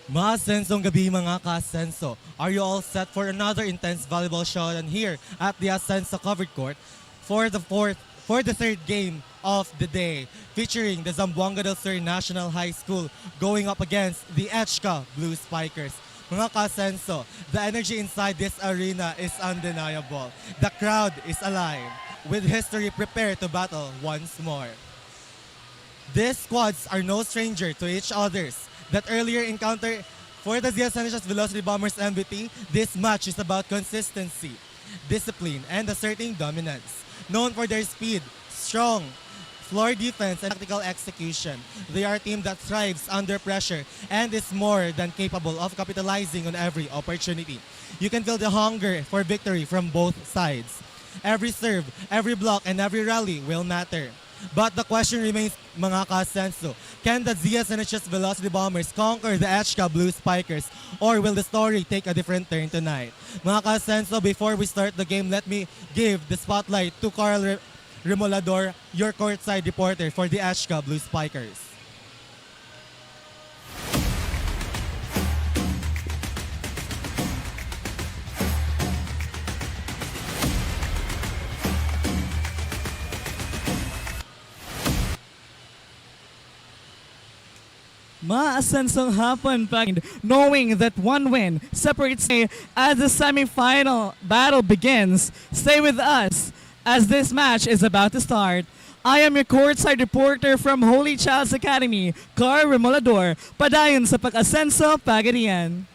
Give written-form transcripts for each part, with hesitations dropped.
Maasensong gabi mga ka-Asenso. Are you all set for another intense volleyball showdown here at the Asenso covered court for the third game of the day, featuring the Zamboanga del Sur National High School going up against the Echka Blue Spikers. Mga ka-Asenso, the energy inside this arena is undeniable. The crowd is alive, with history prepared to battle once more. These squads are no stranger to each other's. That earlier encounter for the Zsnhs Velocity Bombers MVT, this match is about consistency, discipline, and asserting dominance. Known for their speed, strong floor defense, and tactical execution, they are a team that thrives under pressure and is more than capable of capitalizing on every opportunity. You can feel the hunger for victory from both sides. Every serve, every block, and every rally will matter. But the question remains, mga ka-Asenso, can the Zsnhs Velocity Bombers conquer the Echka Blue Spikers, or will the story take a different turn tonight? Mga ka-Asenso, before we start the game, let me give the spotlight to Carl Remolador, your courtside reporter for the Echka Blue Spikers. Maasensong hapon pag knowing that one win separates me as the semifinal battle begins. Stay with us as this match is about to start. I am your courtside reporter from Holy Child's Academy, Car Remolador, padayon sa pag-Asenso Pagadian.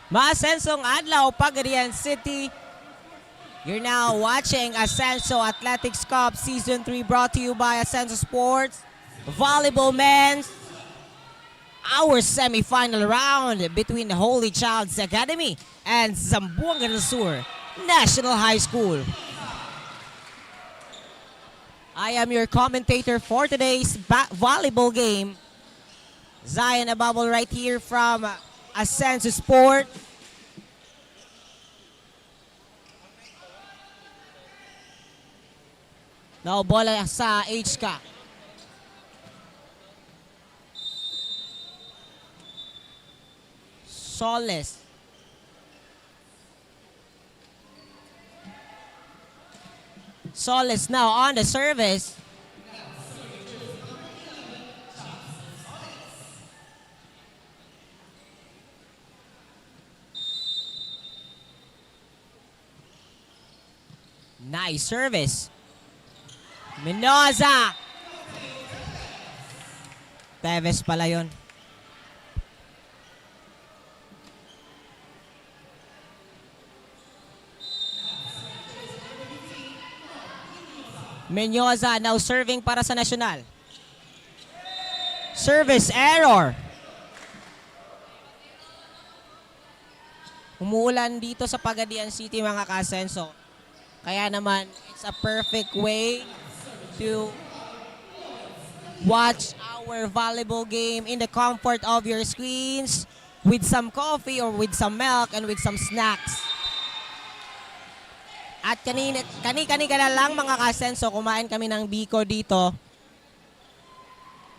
Maasensong adlaw, Pagadian City. You're now watching Asenso Athletics Cup Season 3 brought to you by Asenso Sports. Volleyball men's. Our semi-final round between the Holy Child's Academy and Zamboanga del Sur National High School. I am your commentator for today's volleyball game. Zion Ababol right here from Asenso Sport. Now bola sa HK. Soles. Soles now on the service. Nice service. Mendoza. Teves pala yun. Mendoza now serving para sa Nacional. Service error. Umuulan dito sa Pagadian City mga ka-Asenso. Kaya naman, it's a perfect way to watch our volleyball game in the comfort of your screens with some coffee or with some milk and with some snacks. At kani-kani lang mga ka-Asenso, kumain kami ng biko dito.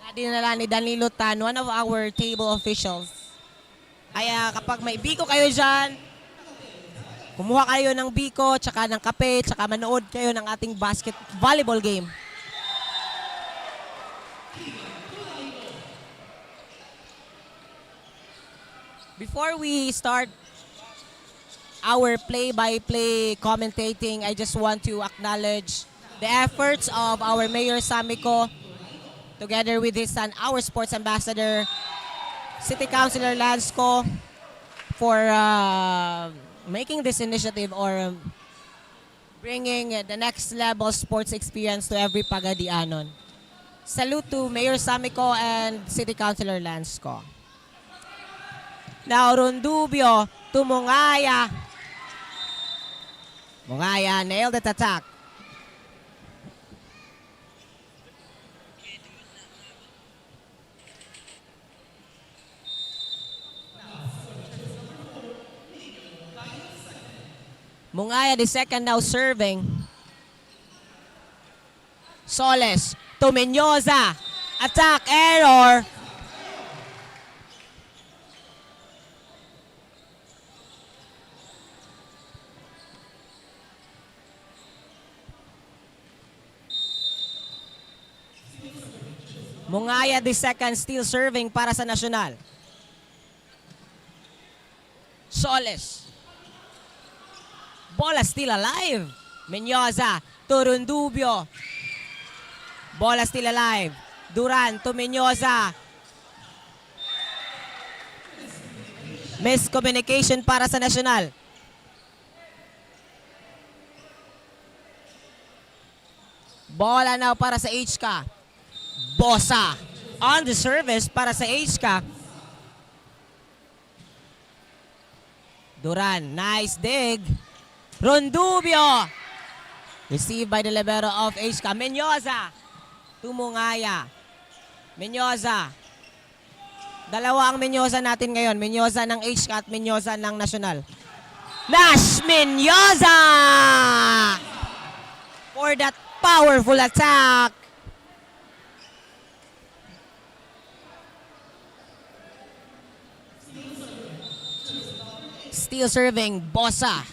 Na dinala ni Danilo Tan, one of our table officials. Kaya kapag may biko kayo dyan, kumuha kayo ng biko, tsaka ng kape, tsaka manood kayo ng ating volleyball game. Before we start our play-by-play commentating, I just want to acknowledge the efforts of our Mayor Samiko, together with his son, our sports ambassador, City Councilor Lansco, for making this initiative or bringing the next level sports experience to every Pagadianon. Salute to Mayor Samiko and City Councilor Lansco. Now, Rondubio to Mungaya. Mungaya nailed that attack. Mungaya the second now serving. Soles to Mendoza. Attack error. Mungaya the second still serving para sa Nacional. Soles. Bola still alive. Mendoza to Rondubio. Bola still alive. Duran to Mendoza. Miscommunication para sa Nacional. Bola now para sa HK. Bosa on the service para sa HK. Duran, nice dig. Rondubio. Received by the libero of HK. Mendoza to Mungaya. Mendoza. Dalawa ang Mendoza natin ngayon. Mendoza ng HK at Mendoza ng Nacional. Nash Mendoza! For that powerful attack. Still serving Bosa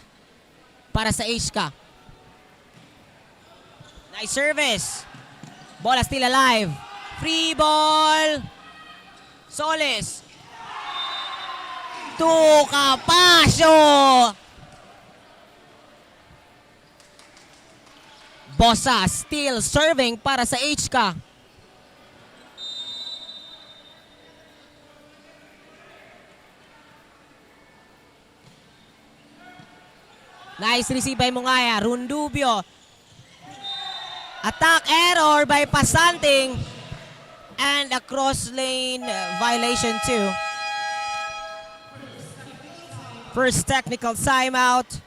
para sa HK. Nice service. Bola still alive. Free ball. Soles. To Capasio. Bosa still serving para sa HK. Nice receive by Mungaya. Rundubio. Attack error by Pasanting. And a cross lane violation too. First technical timeout.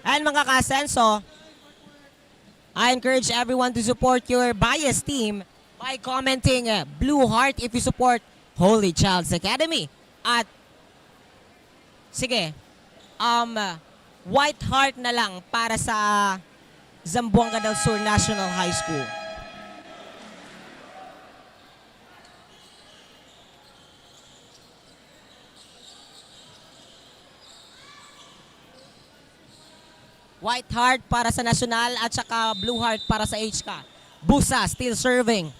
And mga ka-Asenso, I encourage everyone to support your biased team by commenting Blue Heart if you support Holy Child's Academy. At sige, White Heart na lang para sa Zamboanga del Sur National High School. White Heart para sa National at saka Blue Heart para sa HK. Busa still serving.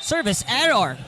Service error.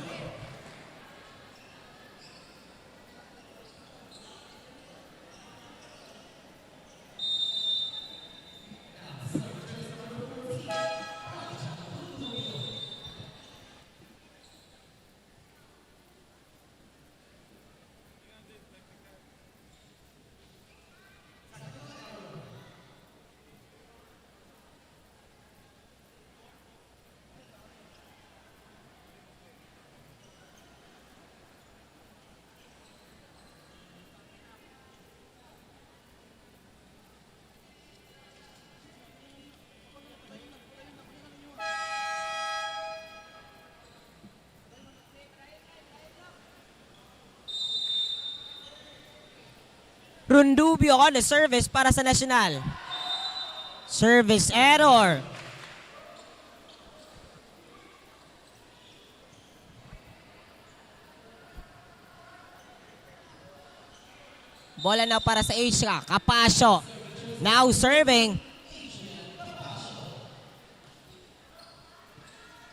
Rundubio on the service para sa National. Service error. Bola na para sa HK. Capasio. Now serving.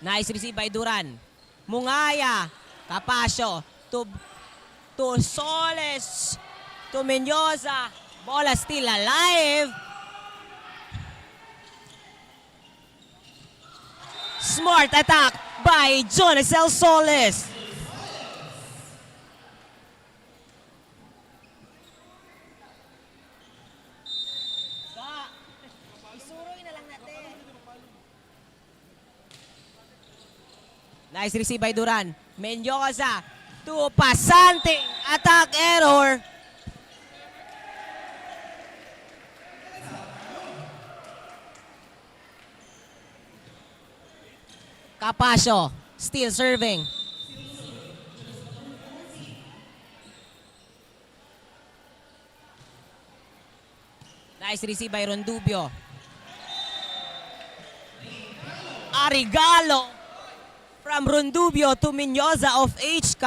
Nice receive by Duran. Mungaya. Capasio. To Soles. To Mendoza. Bola still alive. Smart attack by Jonacel Soles. Isuroy na lang natin. Nice receive by Duran. Mendoza to Pasanting. Attack error. Capasio, still serving. Nice receive by Rondubio. Arigalo from Rondubio to Mendoza of HK.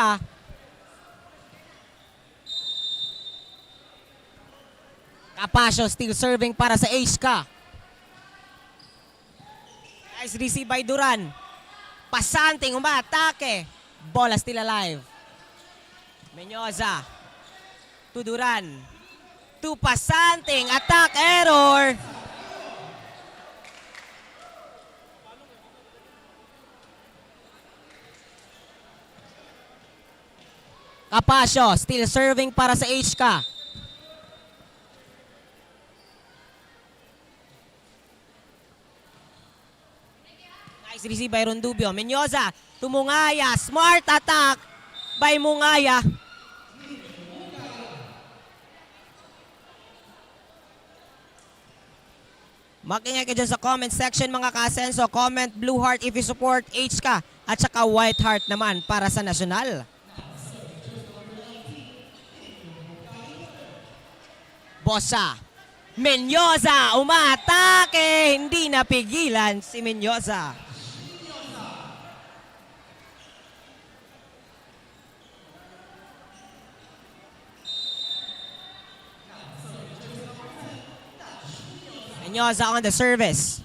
Capasio still serving para sa HK. Nice receive by Duran. Pasanting umaatake. Bola still alive. Mendoza. To Duran. To Pasanting. Attack error. Capasio still serving para sa HK. Nice receive by Rondubio. Mendoza to Mungaya. Smart attack by Mungaya. Makinig ka dyan sa comment section mga ka-Asenso. Comment Blue Heart if you support HK. At saka White Heart naman para sa National. Bosa. Mendoza umatake. Hindi napigilan si Mendoza. Mendoza on the service.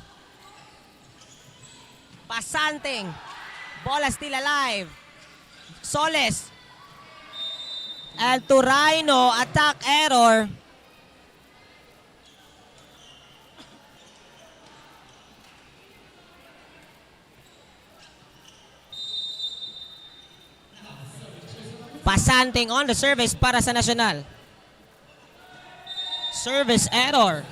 Pasanting. Bola still alive. Soles. And to Rhino. Attack error. Pasanting on the service para sa National. Service error.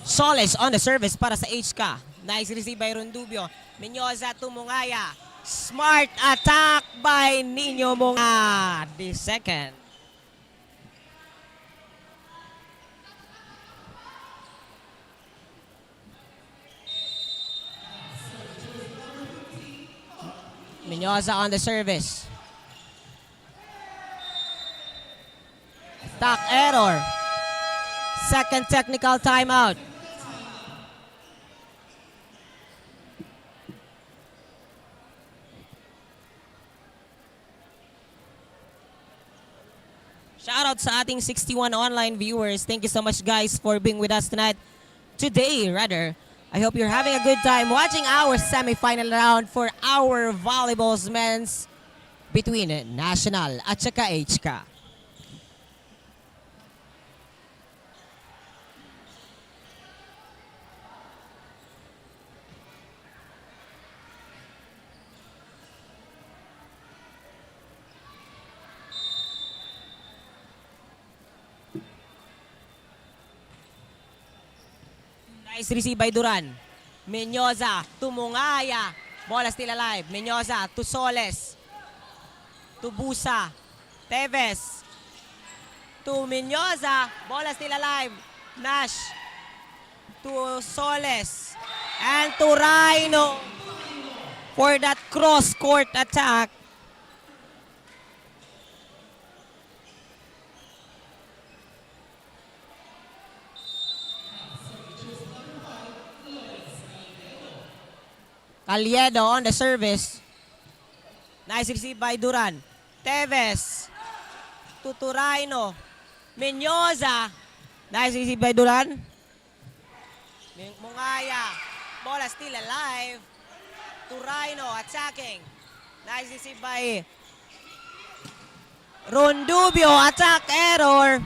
Soles on the service para sa HK. Nice receive by Rondubio. Menyoza to Mungaya. Smart attack by Nino Mungaya. The second. Menyoza on the service. Attack error. Second technical timeout. Shoutout sa ating 61 online viewers. Thank you so much guys for being with us tonight. Today, rather. I hope you're having a good time watching our semi-final round for our volleyball's men's between National at saka HK. Nice receive by Duran. Menyoza to Mungaya. Bola still alive. Menyoza to Soles. To Busa. Teves. To Menyoza. Bola still alive. Nash. To Soles. And to Rhino. For that cross-court attack. Caliedo on the service. Nice receive by Duran. Teves. To Turino. Menyoza. Nice receive by Duran. Mungaya. Bola still alive. Turino attacking. Nice receive by Rondubio. Attack error.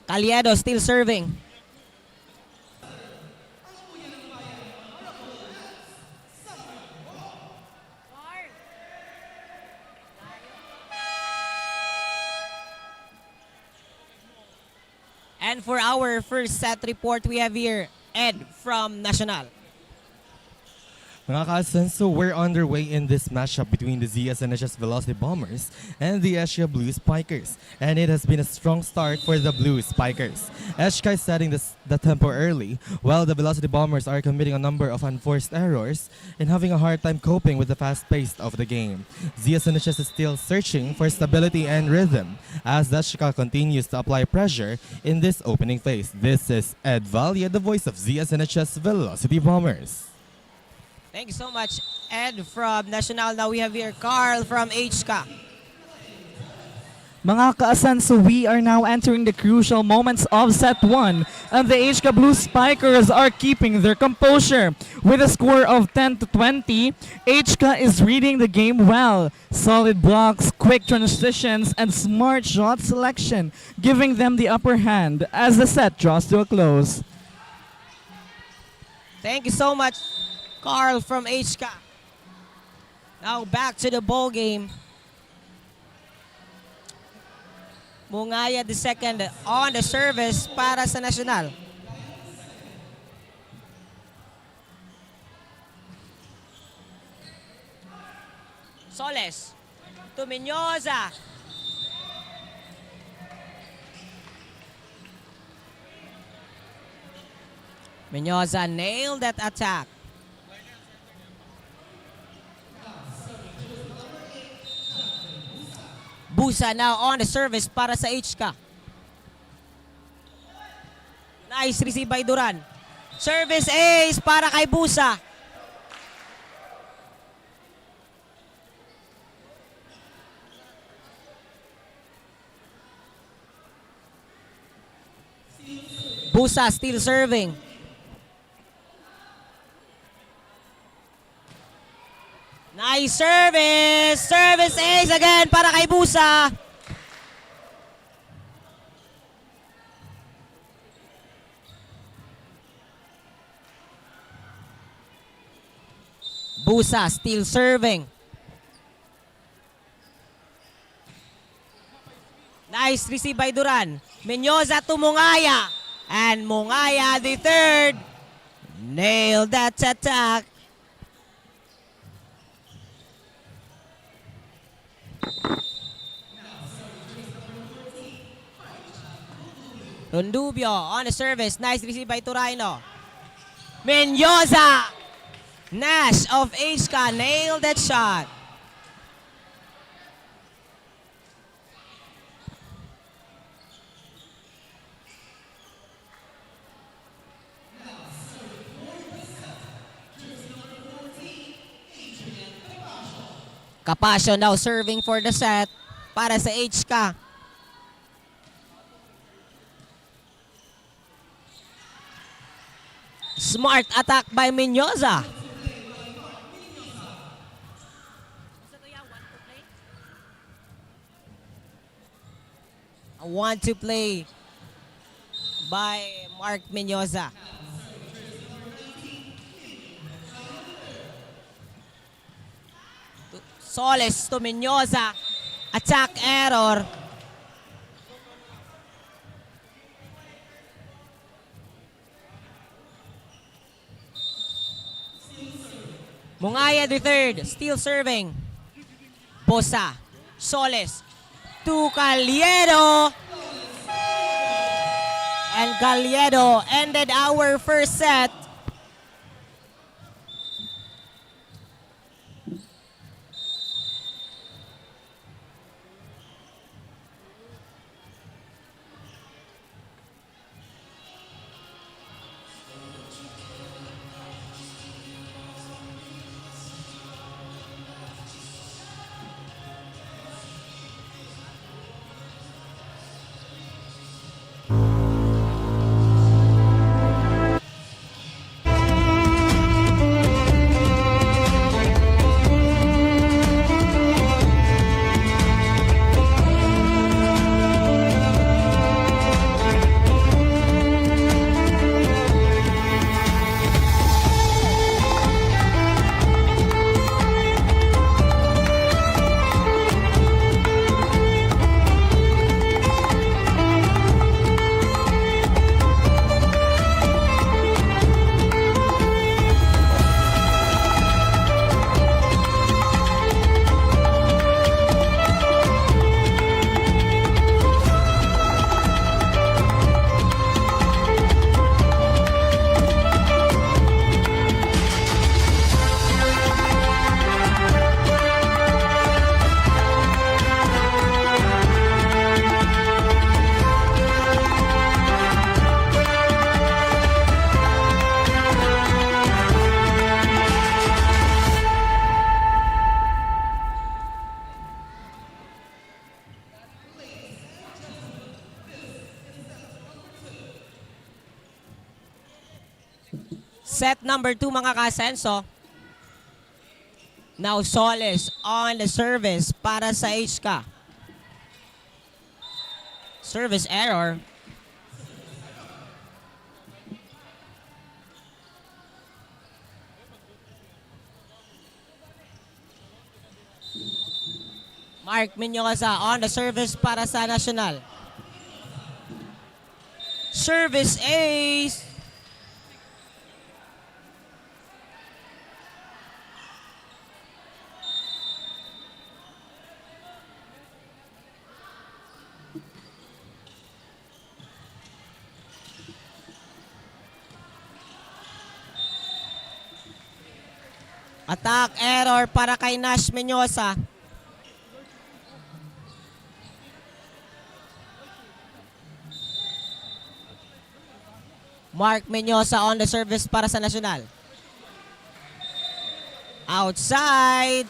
Caliedo still serving. And for our first set report, we have here Ed from National. Mga ka-Asenso, we're underway in this matchup between the Zsnhs Velocity Bombers and the Asia Blue Spikers. And it has been a strong start for the Blue Spikers. HK is setting the tempo early, while the Velocity Bombers are committing a number of unforced errors and having a hard time coping with the fast pace of the game. Zsnhs is still searching for stability and rhythm as HK continues to apply pressure in this opening phase. This is Ed Valia, the voice of Zsnhs Velocity Bombers. Thank you so much, Ed from National. Now we have here Carl from HK. Mga ka-Asenso, we are now entering the crucial moments of set 1, and the HK Blue Spikers are keeping their composure. With a score of 10-20, HK is reading the game well. Solid blocks, quick transitions, and smart shot selection, giving them the upper hand as the set draws to a close. Thank you so much, Carl from HK. Now back to the ball game. Mungaya the second on the service para sa National. Soles to Menyoza. Menyoza nailed that attack. Busa now on the service para sa HK. Nice receive by Duran. Service ace para kay Busa. Busa still serving. Nice service! Service ace again para kay Busa. Busa still serving. Nice receive by Duran. Menyoza to Mungaya. And Mungaya the third. Nailed that attack. Rondubio on the service. Nice receive by Turino. Menyoza. Nash of HK nailed that shot. Capascio now serving for the set para sa HK. Smart attack by Menyoza. A 1-2 play by Mark Menyoza. Soles to Menyoza. Attack error. Mungaya the third. Still serving. Bosa. Soles. To Caliedo. And Caliedo ended our first set. Set number 2 mga ka-Asenso. Now Soles on the service para sa HK. Service error. Mark Menyoza on the service para sa National. Service ace. Attack error para kay Nash Menyoza. Mark Menyoza on the service para sa Nacional. Outside.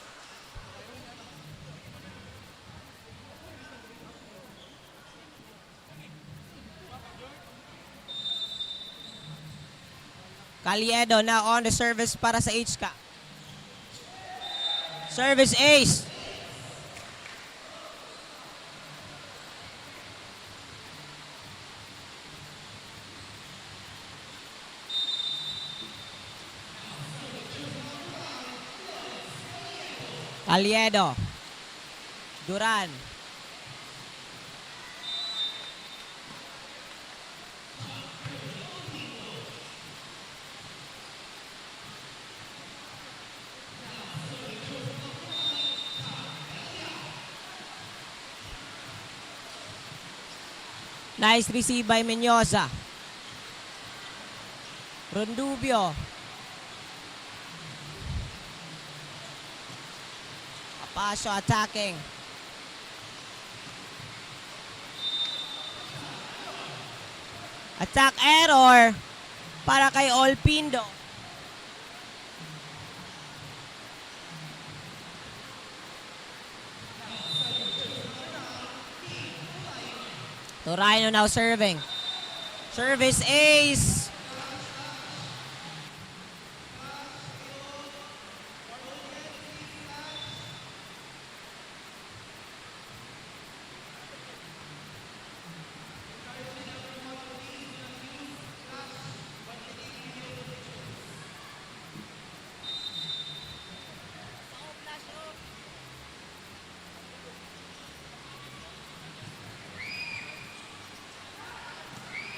Caliedo now on the service para sa HK. Service ace. Caliedo. Duran. Nice receive by Menyoza. Rondubio. Apasio attacking. Attack error para kay Olpindo. Torino now serving. Service ace.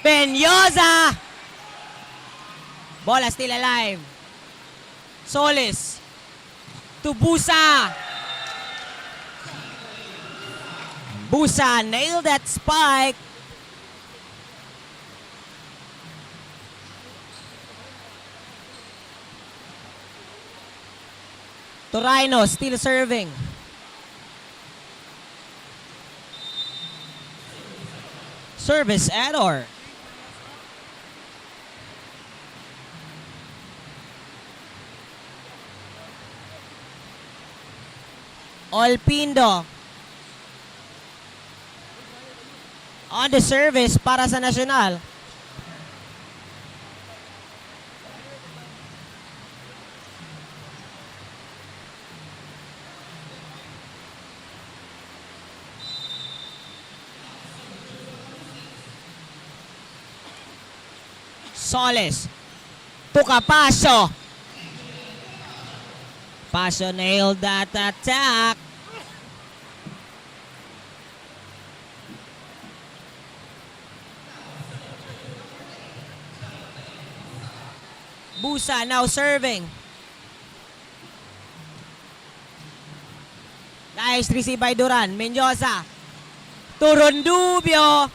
Penyoza! Bola still alive. Solis. To Busa. Busa nailed that spike. Torino still serving. Service error. Olpindo on the service para sa Nacional. Solis to Pasio. Pasio nailed that attack. Busa now serving. Nice receive by Duran. Menyoza to Rondubio.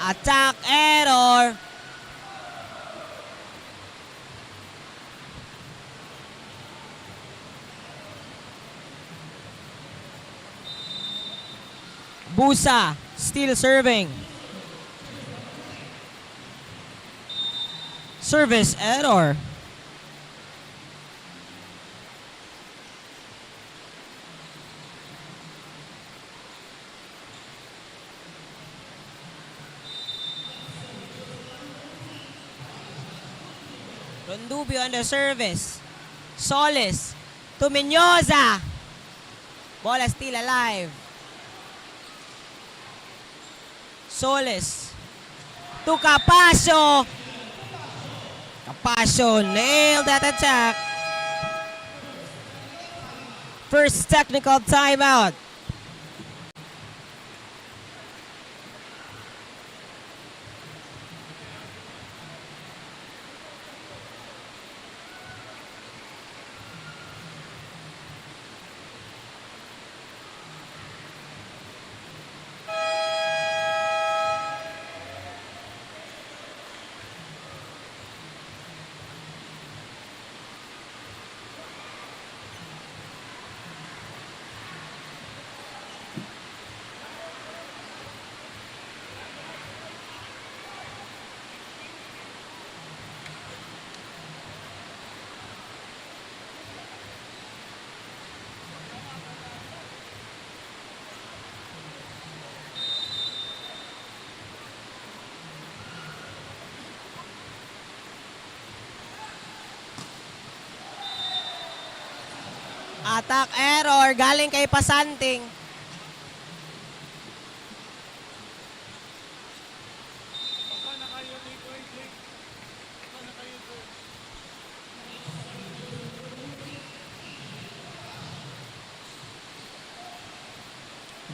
Attack error. Busa still serving. Service error. Rondubio on the service. Solis to Menyoza. Bola still alive. Solis to Pasio. Pasio nailed that attack. First technical timeout. Attack error galing kay Pasanting.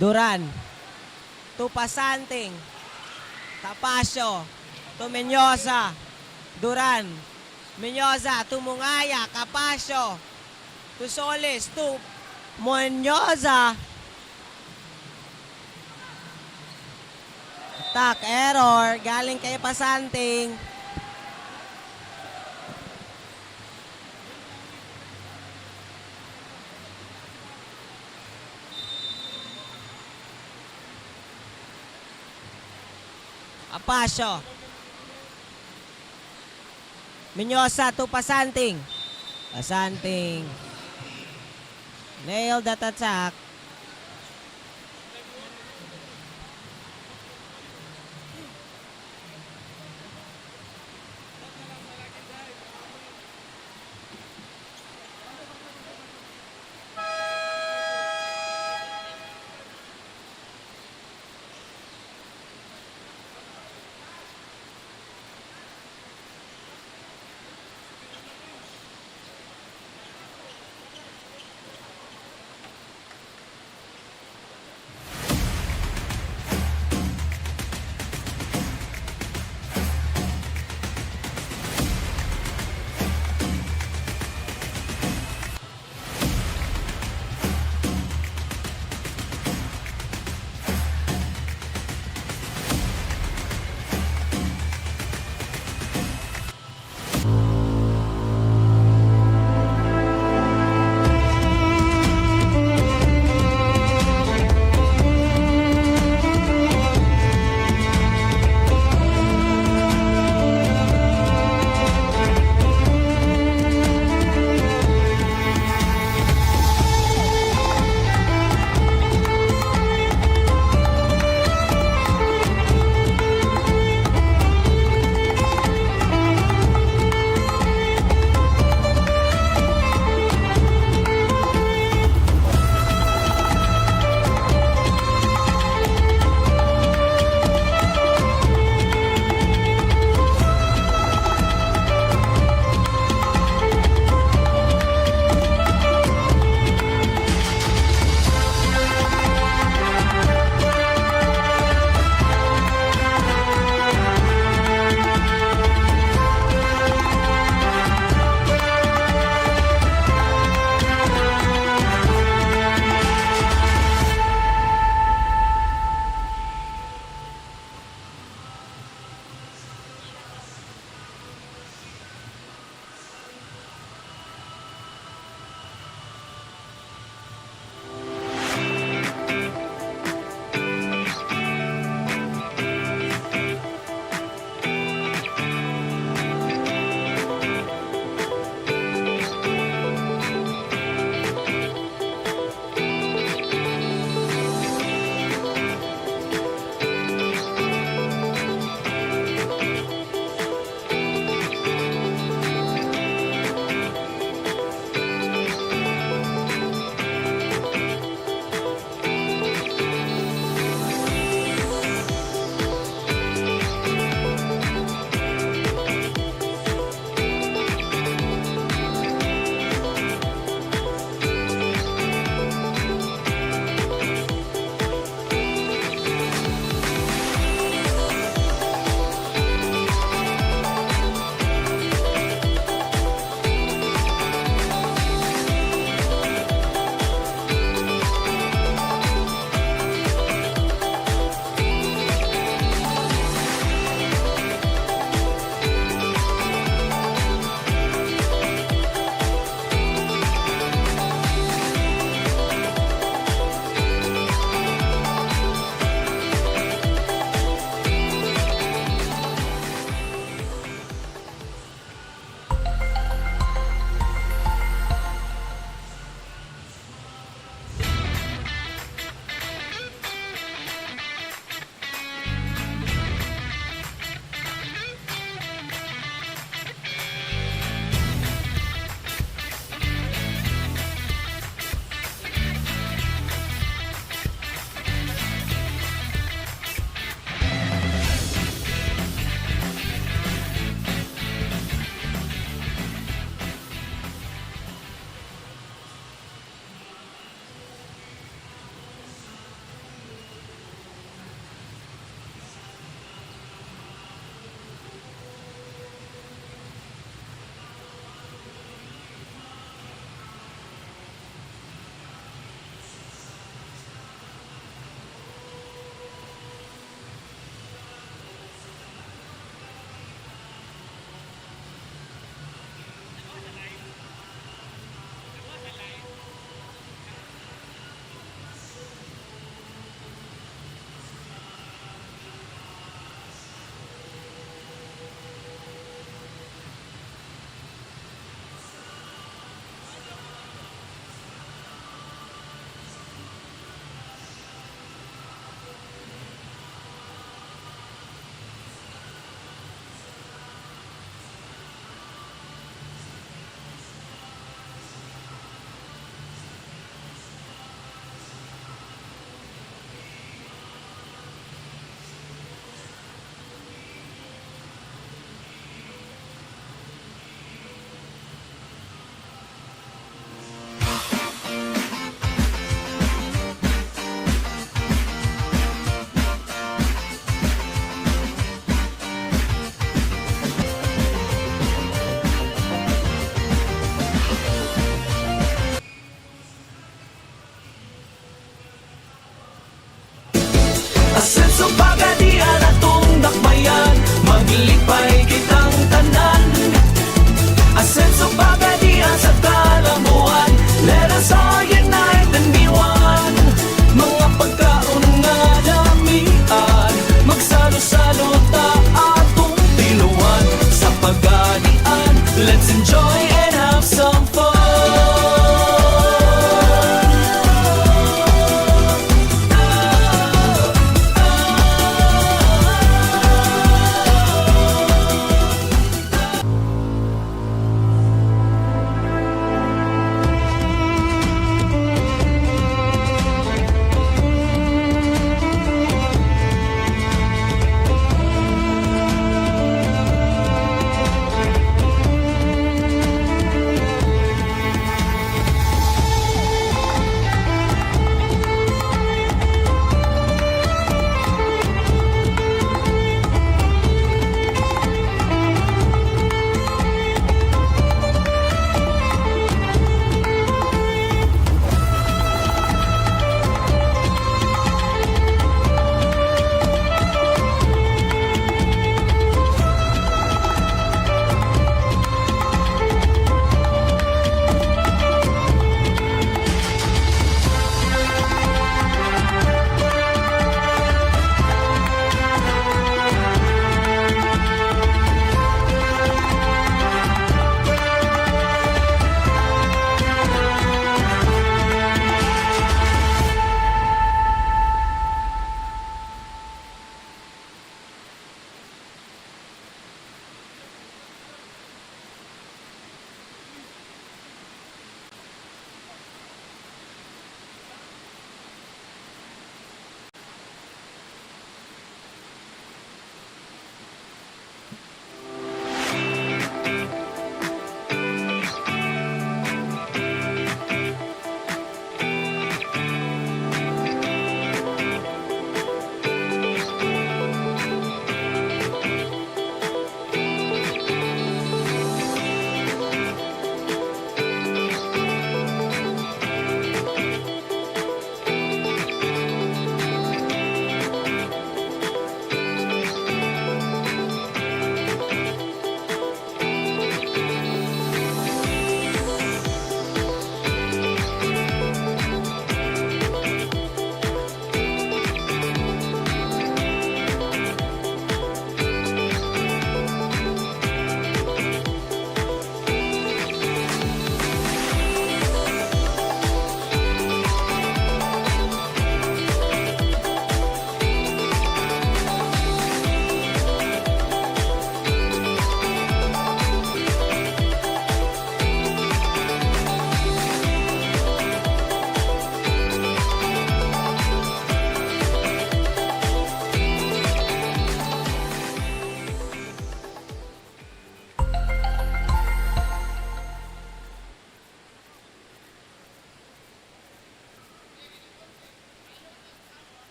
Duran. To Pasanting. Tapasio. To Menyosa. Duran. Menyosa to Mungaya. Capasio. To Solis. To Menyosa. Attack error. Galing kay Pasanting. Apasio. Menyosa to Pasanting. Pasanting. Nailed that attack.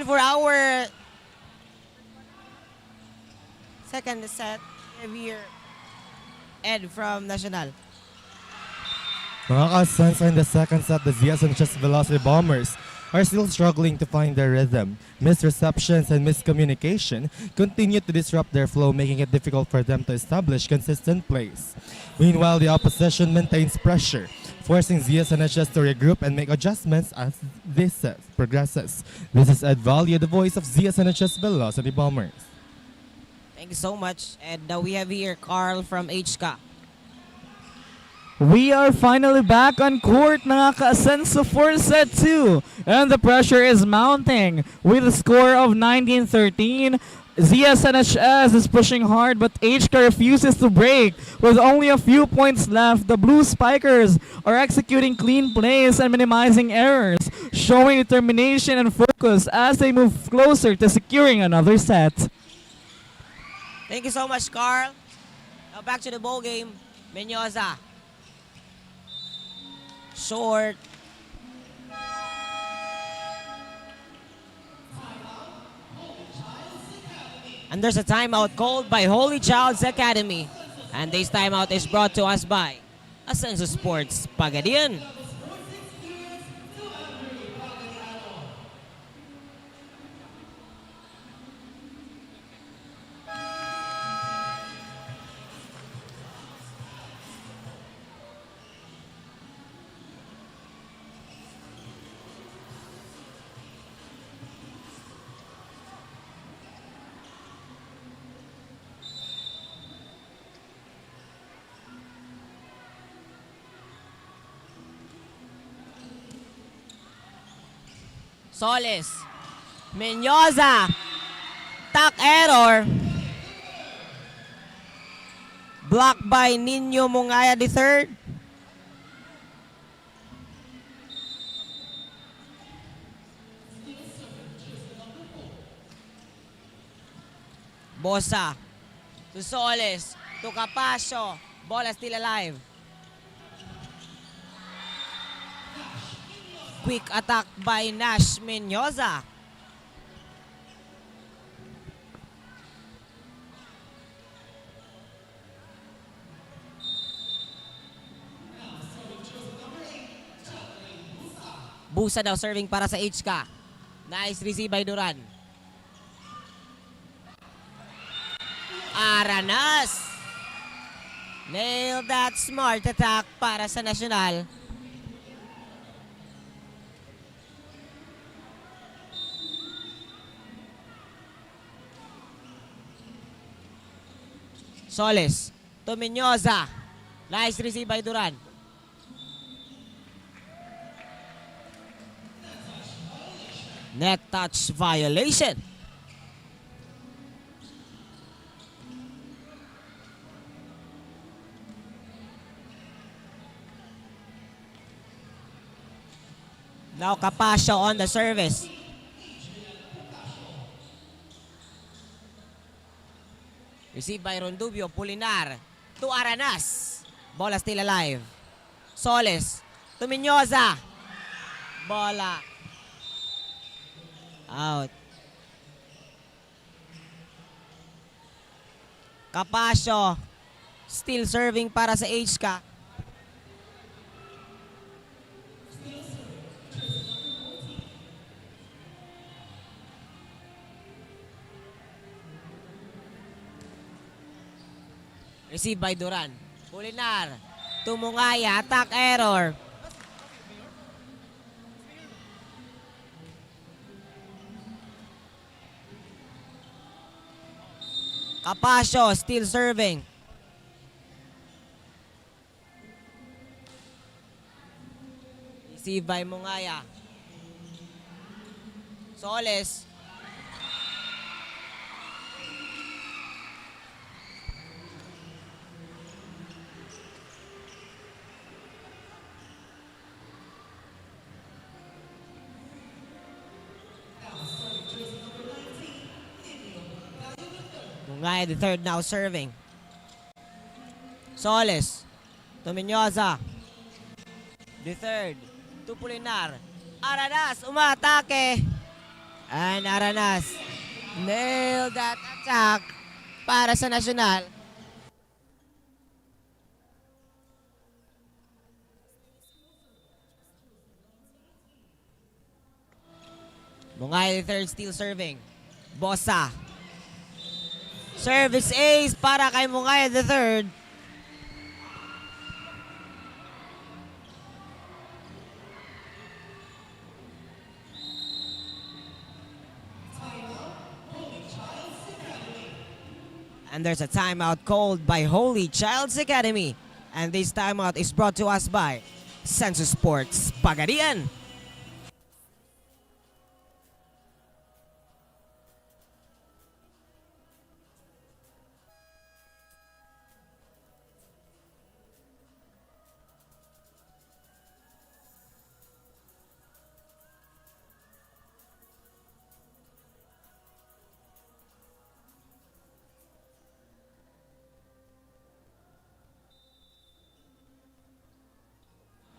for our second set. Here, Ed from National. Mga ka-Asenso, in the second set, the Zsnhs Velocity Bombers are still struggling to find their rhythm. Misreceptions and miscommunication continue to disrupt their flow, making it difficult for them to establish consistent plays. Meanwhile, the opposition maintains pressure, forcing Zsnhs to regroup and make adjustments as this set progresses. This is Ed Valia, the voice of Zsnhs Velocity Bombers. Thank you so much. And we have here Carl from HK. We are finally back on court, mga ka-Asenso, for set 2. And the pressure is mounting with a score of 19-13. Zsnhs is pushing hard, but HK refuses to break. With only a few points left, the Blue Spikers are executing clean plays and minimizing errors, showing determination and focus as they move closer to securing another set. Thank you so much, Carl. Now back to the ball game. Menyoza. Short. And there's a timeout called by Holy Child's Academy. And this timeout is brought to us by Asenso Sports Pagadian. Soles. Menyoza. Tack error. Blocked by Nino Mungaya III. Bosa. To Soles. To Capasio. Bola still alive. Quick attack by Nash Menyoza. Busa daw serving para sa HK. Nice receive by Duran. Aranas. Nail that smart attack para sa Nacional. Soles to Menyoza. Nice receive by Duran. Net touch violation. Now Capasio on the service. Received by Rondubio, Pulinar to Aranas. Bola still alive. Soles to Menyoza. Bola out. Capasio still serving para sa HK. Received by Duran. Pulinar. Tumungaya. Attack error. Capasio still serving. Received by Mungaya. Soles. Mungaya the third now serving. Soles to Menyoza. The third to Pulinar. Aranas umatake. And Aranas nailed that attack para sa Nacional. Mungay the third still serving. Bossa. Service ace para kay Mungay the third. And there's a timeout called by Holy Child's Academy. And this timeout is brought to us by Asenso Sports Pagadian.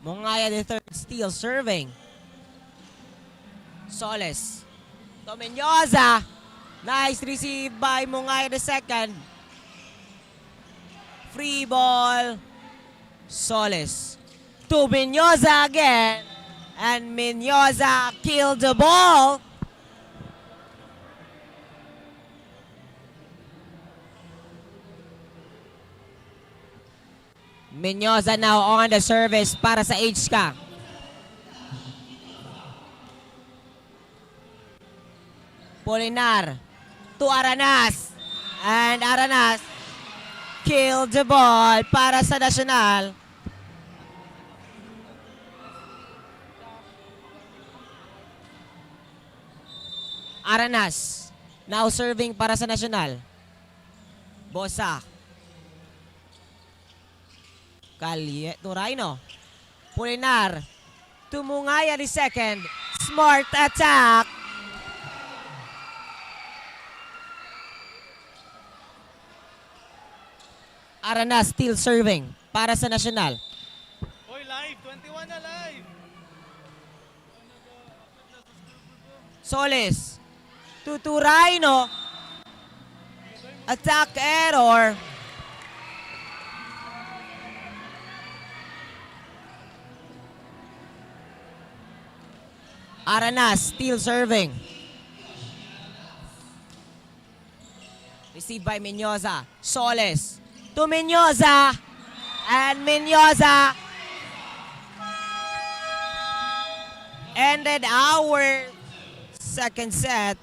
Mongaya the third still serving. Soles. Tomenyoza. Nice receive by Mongaya the second. Free ball. Soles. To Minyoza again. And Minyoza killed the ball. Minyoza now on the service para sa HK. Polinar to Aranas. And Aranas killed the ball para sa Nacional. Aranas now serving para sa Nacional. Bossa. Kalye to Rhino. Polinar. Tumungaya the second. Smart attack. Aranas still serving para sa Nacional. Oy, live! 21 na live! Soles. To Rhino. Attack error. Aranas still serving. Received by Minyoza. Soles. To Minyoza. And Minyoza ended our second set.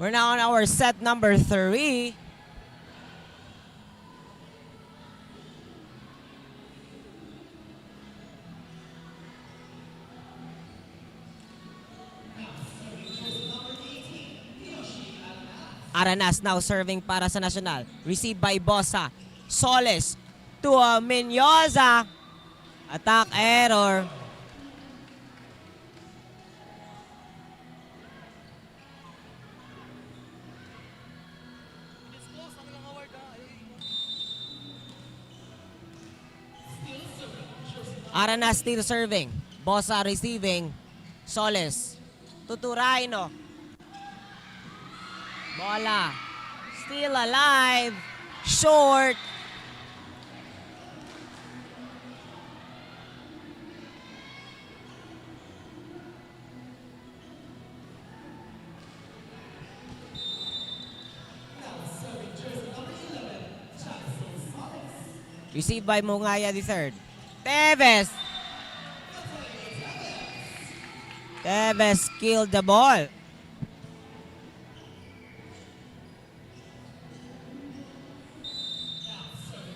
We're now on our set number 3. Aranas now serving para sa Nacional. Received by Bossa. Soles to Menyoza. Attack error. Aranas still serving. Bossa receiving. Soles to Turaino. Bola. Still alive. Short. Received by Mungaya the third. Teves. Teves killed the ball.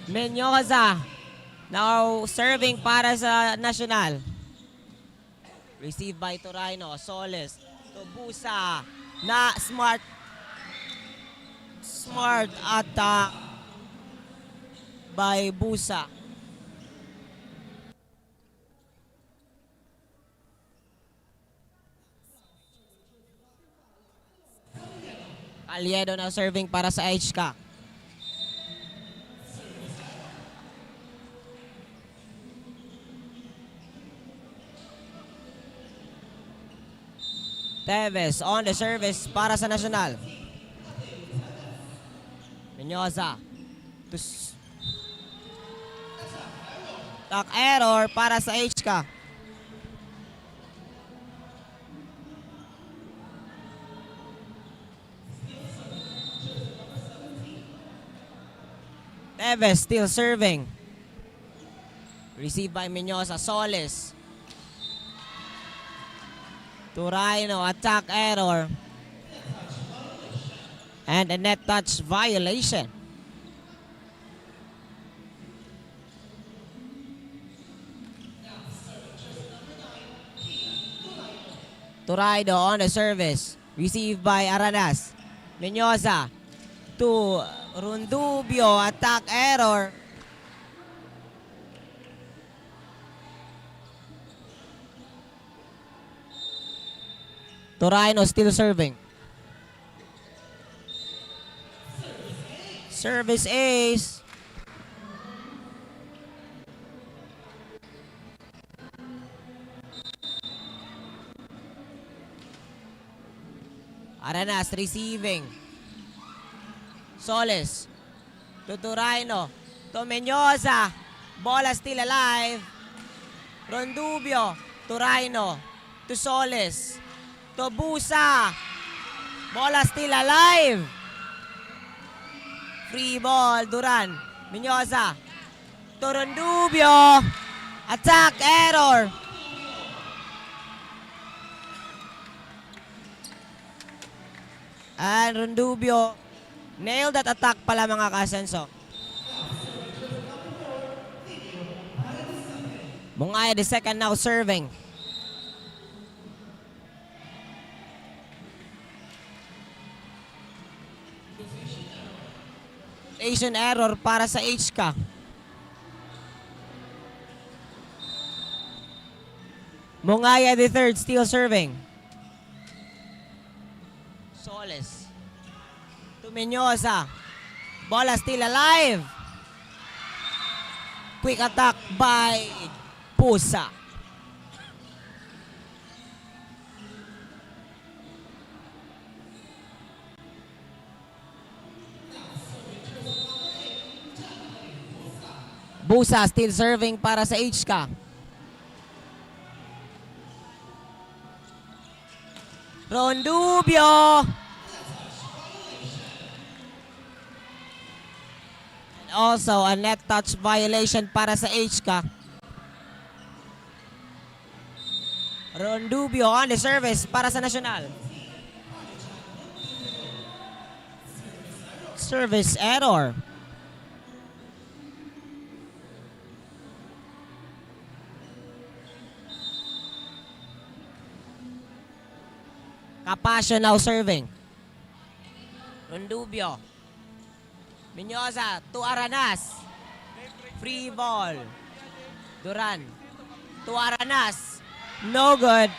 Menyoza now serving para sa Nacional. Received by Torino. Soles to Busa. Na smart attack by Busa. Aliedo now serving para sa HK. Teves on the service para sa Nacional. Menyoza. Attack error para sa HK. Teves still serving. Received by Menyoza. Soles. Turaino, attack error. And a net touch violation. Turaino on the service. Received by Aranas. Menyoza to Rundubio, attack error. Torino still serving. Service ace. Aranas receiving. Soles to Torino. To Menyoza. Bola still alive. Rondubio. Torino to Soles. To Busa. Bola still alive. Free ball, Duran. Menyoza. To Rondubio. Attack error. And Rondubio nailed that attack pala mga ka-Asenso. Mungaya the second now serving. Asian error para sa HK. Mungaya the third still serving. Soles to Menyoza. Bola still alive. Quick attack by Pusa. Busa still serving para sa HK. Rondubio. And also a net touch violation para sa HK. Rondubio on the service para sa Nacional. Service error. Capasio now serving. Rondubio. Minyosa to Aranas. Free ball. Duran to Aranas. No good.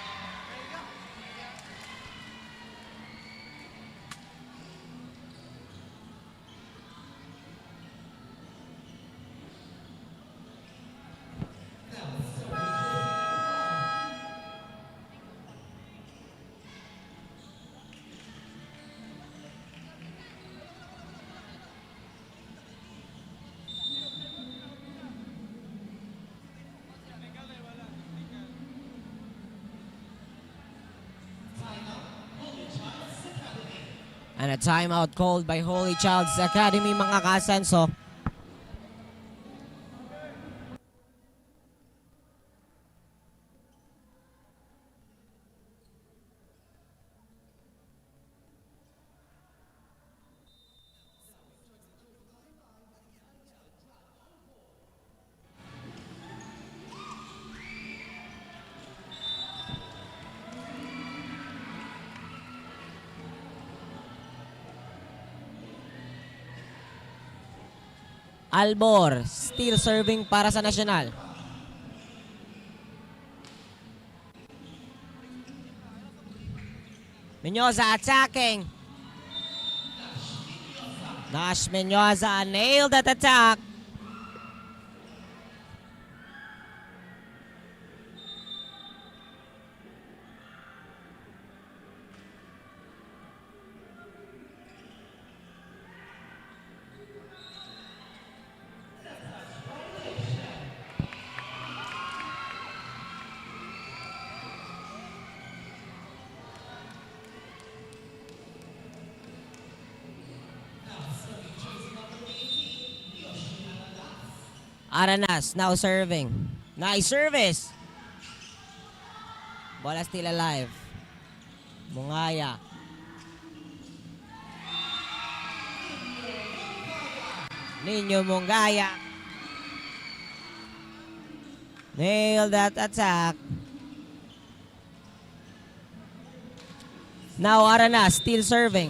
And a timeout called by Holy Child's Academy, mga ka-Asenso. Albor, still serving para sa Nacional. Menyoza attacking. Nash Menyoza nailed that attack. Aranas now serving. Nice service. Bola still alive. Mungaya. Nino Mungaya. Nailed that attack. Now Aranas still serving.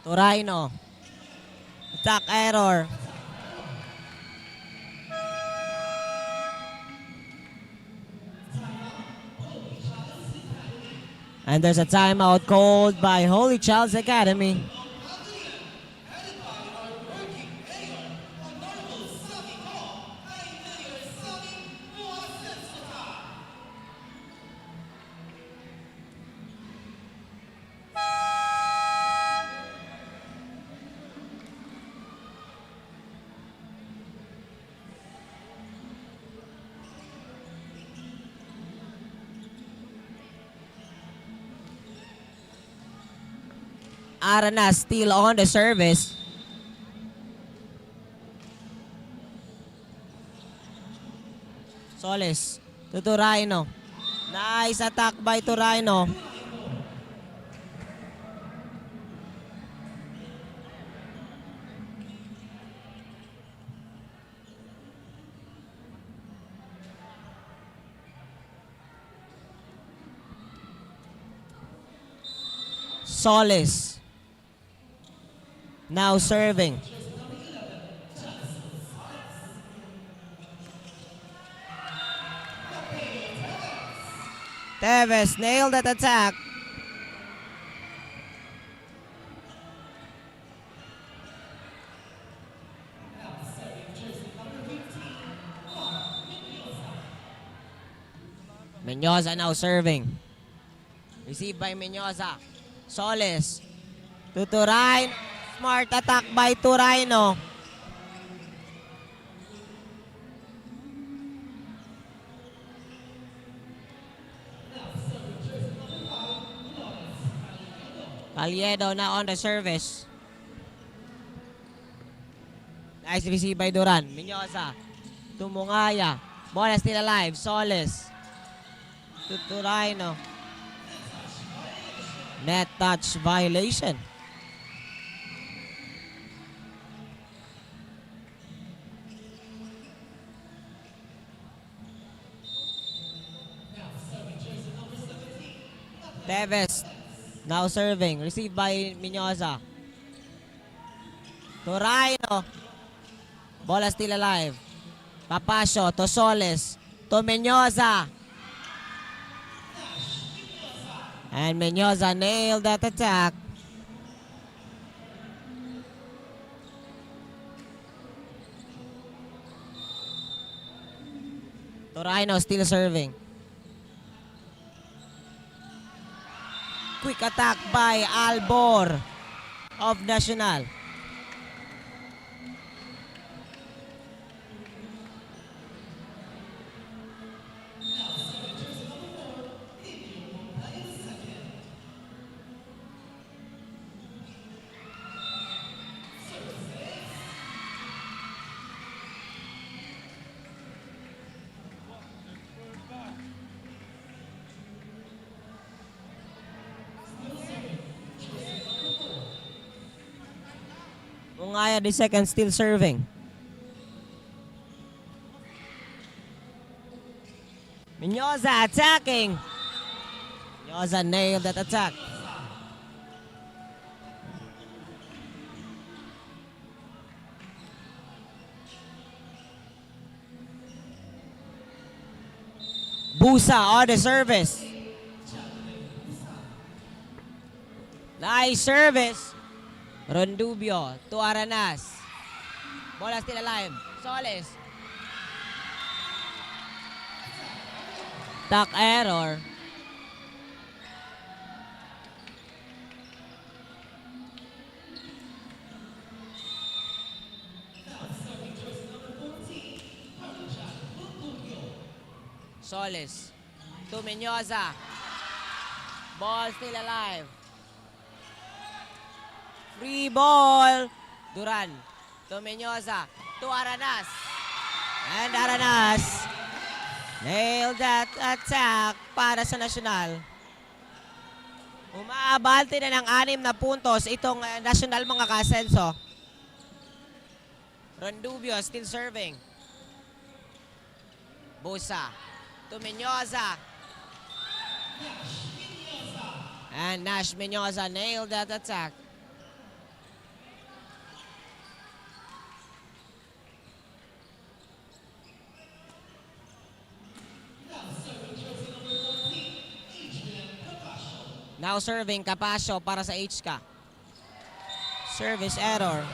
Torino. Attack error. And there's a timeout called by Holy Child's Academy. Aranas still on the service. Solis to Torino. Nice attack by Torino. Solis. Now serving. Teves nailed that attack. Menyoza now serving. Received by Menyoza. Solis to Torino. Smart attack by Torino. Caliedo now on the service. Nice receive by Duran. Minyosa to Mungaya. Bola still alive. Solis to Torino. Net touch violation. Teves now serving. Received by Minyoza. To Rhino. Bola still alive. Papasio to Soles. To Minyoza. And Minyoza nailed that attack. To Rhino still serving. Quick attack by Albor of Nacional. Ungaya the second still serving. Minyoza attacking. Minyoza nailed that attack. Busa on the service. Nice service. Rondubio to Aranas. Bola still alive. Soles. Tuck error. Soles to Minyoza. Ball still alive. Free ball. Duran to Minyoza to Aranas. And Aranas nailed that attack para sa Nacional. Umaabante na ng 6 na puntos itong Nacional mga ka-Asenso. Rondubio still serving. Busa to Minyoza. And Nash Minyoza nailed that attack. Now serving Capasio para sa HK. Service error.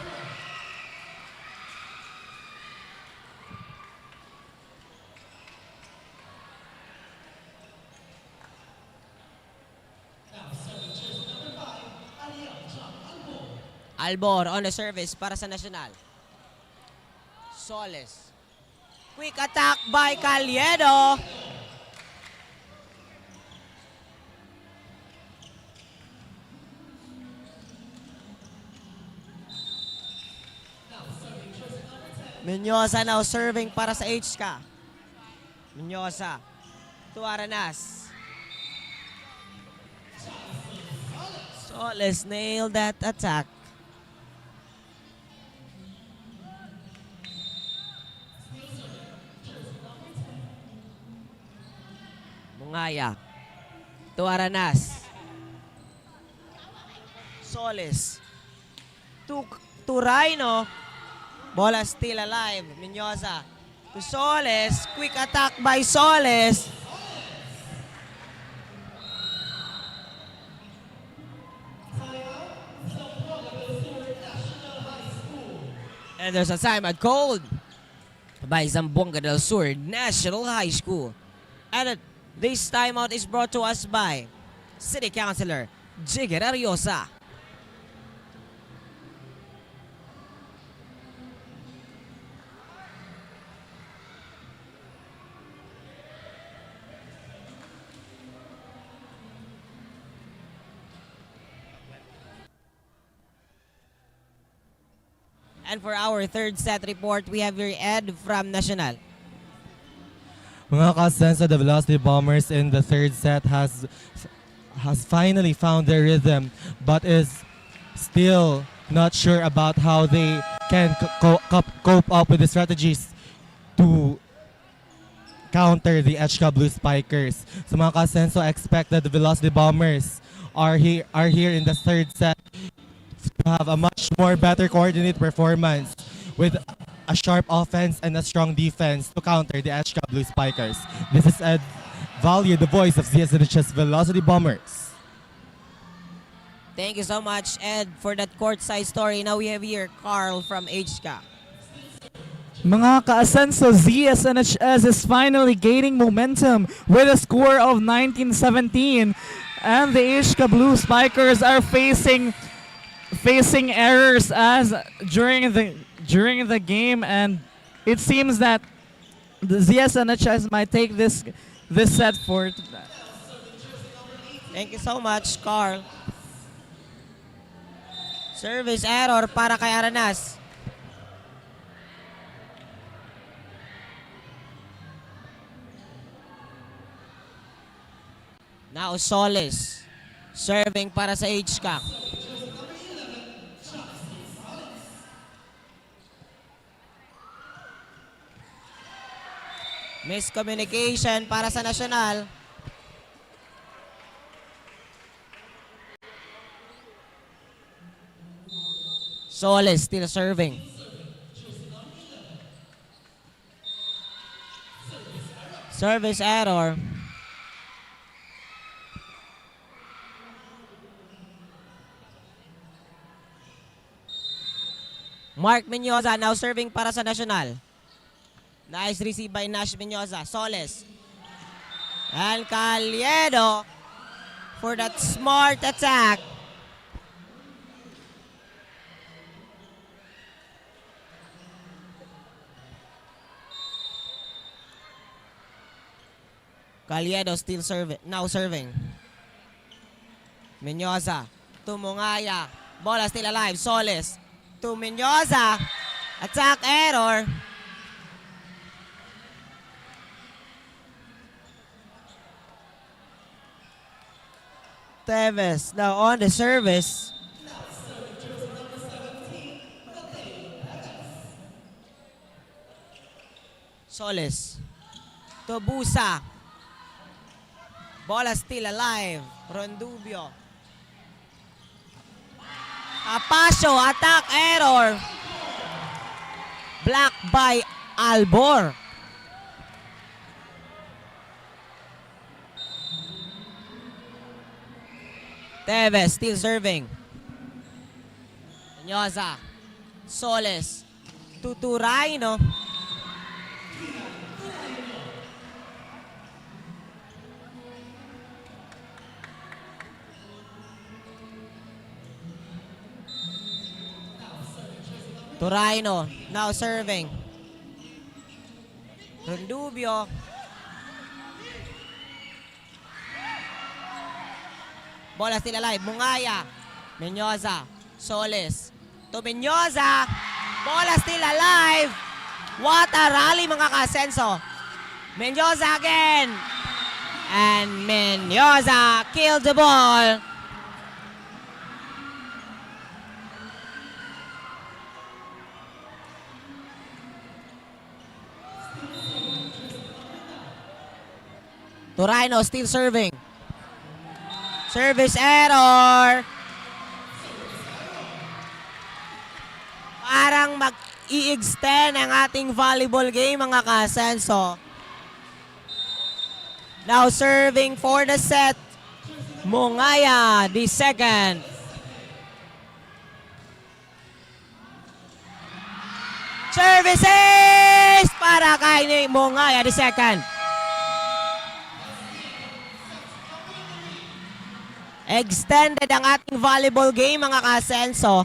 Albor on the service para sa Nacional. Soles. Quick attack by Caliedo. Minyoza now serving para sa HK. Minyoza to Aranas. Soles nailed that attack. Mungaya to Aranas. Soles to Rhino. Bola still alive. Minyoza to Soles. Quick attack by Soles. And there's a timeout called by Zamboanga del Sur National High School. And this timeout is brought to us by City Councilor Jigger Ariosa. And for our third set report, we have your Ed from Nacional. Mga ka-Asenso, the Velocity Bombers in the third set has has finally found their rhythm, but is still not sure about how they can cope up with the strategies to counter the HK Blue Spikers. So mga ka-Asenso, expect that the Velocity Bombers are here in the third set to have a much more better coordinated performance with a sharp offense and a strong defense to counter the HK Blue Spikers. This is Ed Value, the voice of Zsnhs Velocity Bombers. Thank you so much, Ed, for that courtside story. Now we have here Carl from HK. Mga ka-Asenso, Zsnhs is finally gaining momentum with a score of 19-17, and the HK Blue Spikers are facing errors as during the game, and it seems that the Zsnhs might take this set for. Thank you so much, Carl. Service error para kay Aranas. Now Solis serving para sa HK. Miscommunication para sa National. Solis still serving. Service error. Mark Menyoza now serving para sa National. Nice receive by Nash Menyoza. Soles. And Caliedo for that smart attack. Caliedo still now serving. Menyoza to Mungaya. Bola still alive. Soles to Menyoza. Attack error. Teves now on the service. Soles to Busa. Bola still alive. Rondubio. Apasio, attack error. Block by Albor. Teves still serving. Menyoza. Soles. Tuturay, no? Turayno now serving. Rondubio. Bola still alive. Mungaya. Menyoza. Soles. To Menyoza. Bola still alive. What a rally mga ka-Asenso. Menyoza again. And Menyoza killed the ball. Turayno still serving. Service error. Parang mag-i-extend ang ating volleyball game mga ka-Asenso. Now serving for the set. Mungaya, the second. Services para kay Mungaya, the second. Extended ang ating volleyball game mga ka-Asenso.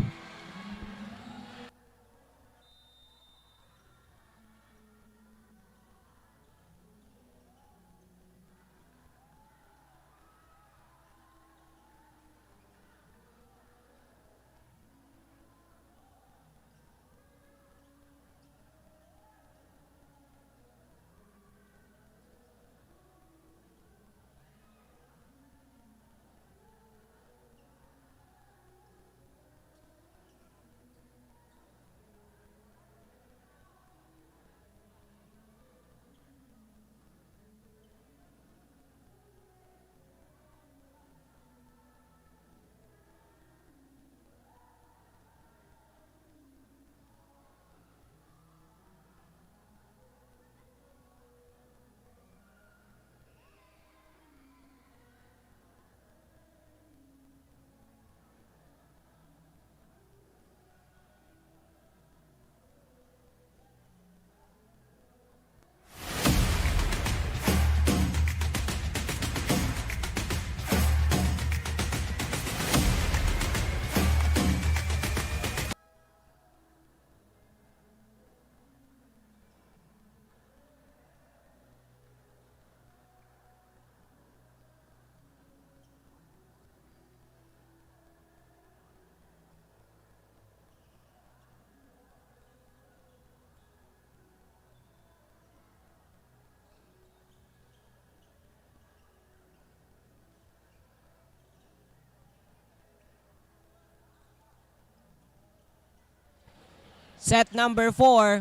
Set number 4.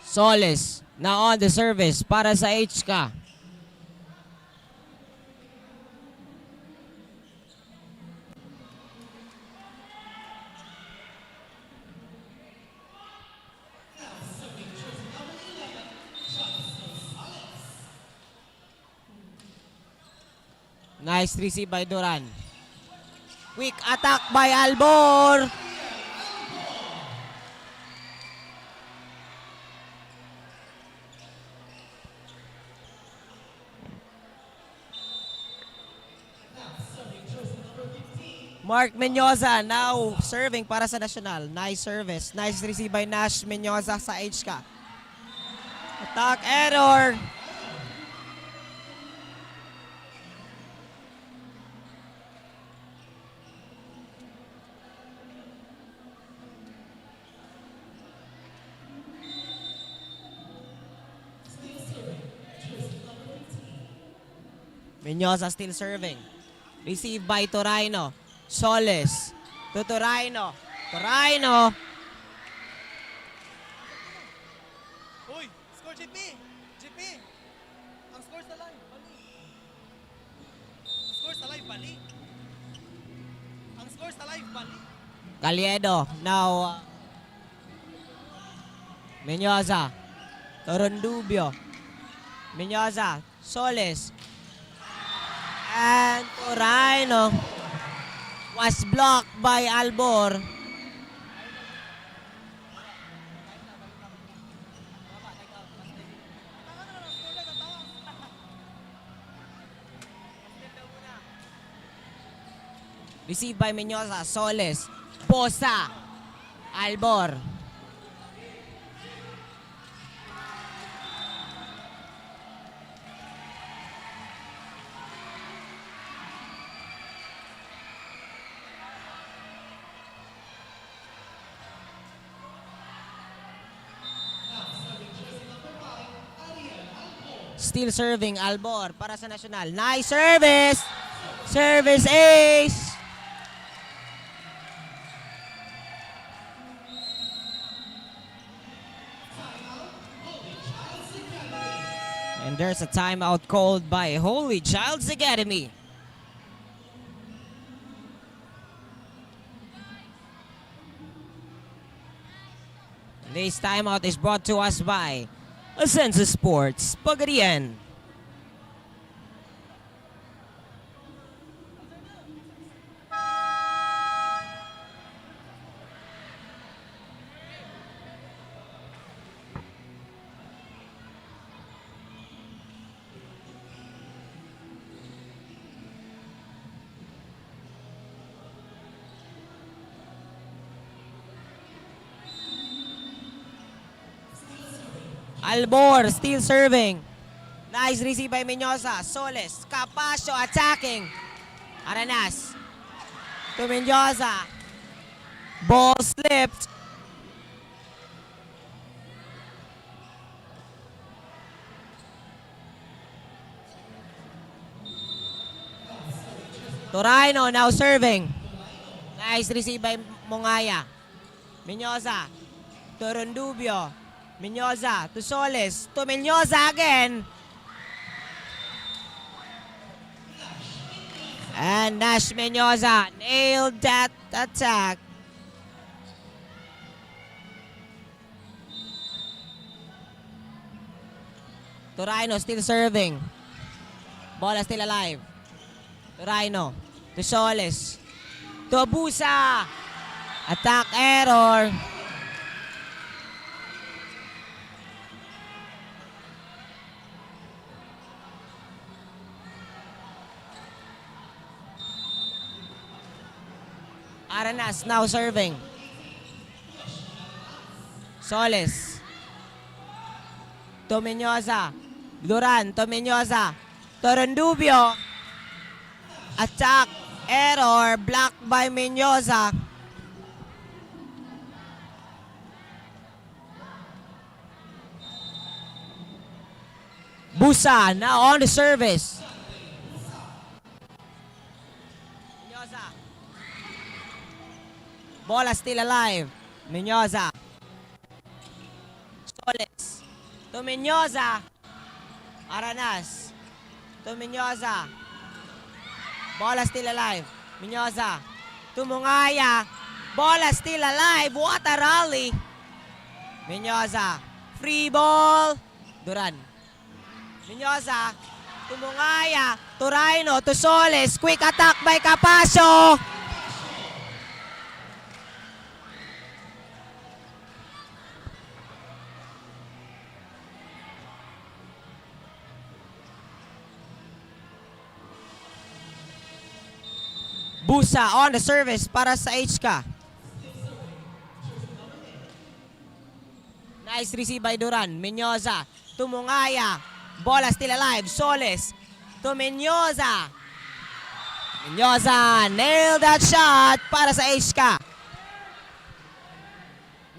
Soles na on the service para sa HK. Nice receive by Duran. Quick attack by Albor. Mark Menyoza now serving para sa National. Nice service. Nice receive by Nash Menyoza sa HK. Attack error. Menyoza still serving. Received by Torino. Soles to Torino. Torino. Uy, score GP! GP! Ang score sa live, bali. Ang score sa live, bali. Ang score sa live, bali. Caliedo. Now, Menyoza. Torondubio. Menyoza. Soles. And Torino was blocked by Albor. Received by Menyoza. Soles. Posa. Albor. Still serving Albor para sa National. Nice service! Service ace! And there's a timeout called by Holy Child's Academy. This timeout is brought to us by Asenso Sports, Pagadian. Albor still serving. Nice receive by Menyoza. Soles. Capasio attacking. Aranas. To Menyoza. Ball slipped. Torino now serving. Nice receive by Mongaya. Menyoza. Torondubio. Menyoza to Soles. To Menyoza again. And Nash Menyoza nailed that attack. Torino still serving. Bola still alive. Torino to Soles. To Abusa. Attack error. Aranas now serving. Soles. To Menyoza. Duran to Menyoza. Torondubio. Attack. Error. Blocked by Menyoza. Busa now on the service. Bola still alive. Menyoza. Soles. To Menyoza. Aranas. To Menyoza. Bola still alive. Menyoza. To Mungaya. Bola still alive. What a rally. Menyoza. Free ball. Duran. Menyoza. To Mungaya. To Rhino. To Soles. Quick attack by Capacio. Busa on the service para sa HK. Nice receive by Duran. Menyoza to Mungaya. Bola still alive. Soles to Menyoza. Menyoza nailed that shot para sa HK.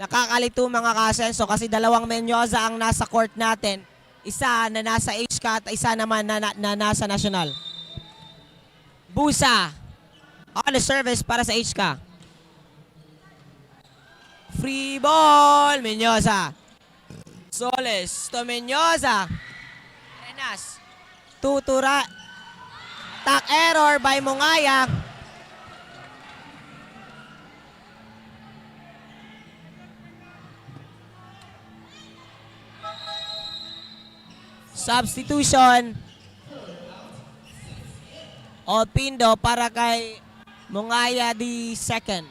Nakakalito mga kasenso kasi dalawang Menyoza ang nasa court natin. Isa na nasa HK at isa naman na nasa national. Busa on the service para sa HK. Free ball. Menyoza. Soles to Menyoza. Arenas. Tutura. Attack error by Mungaya. Substitution. Olpindo para kay Mungaya the second.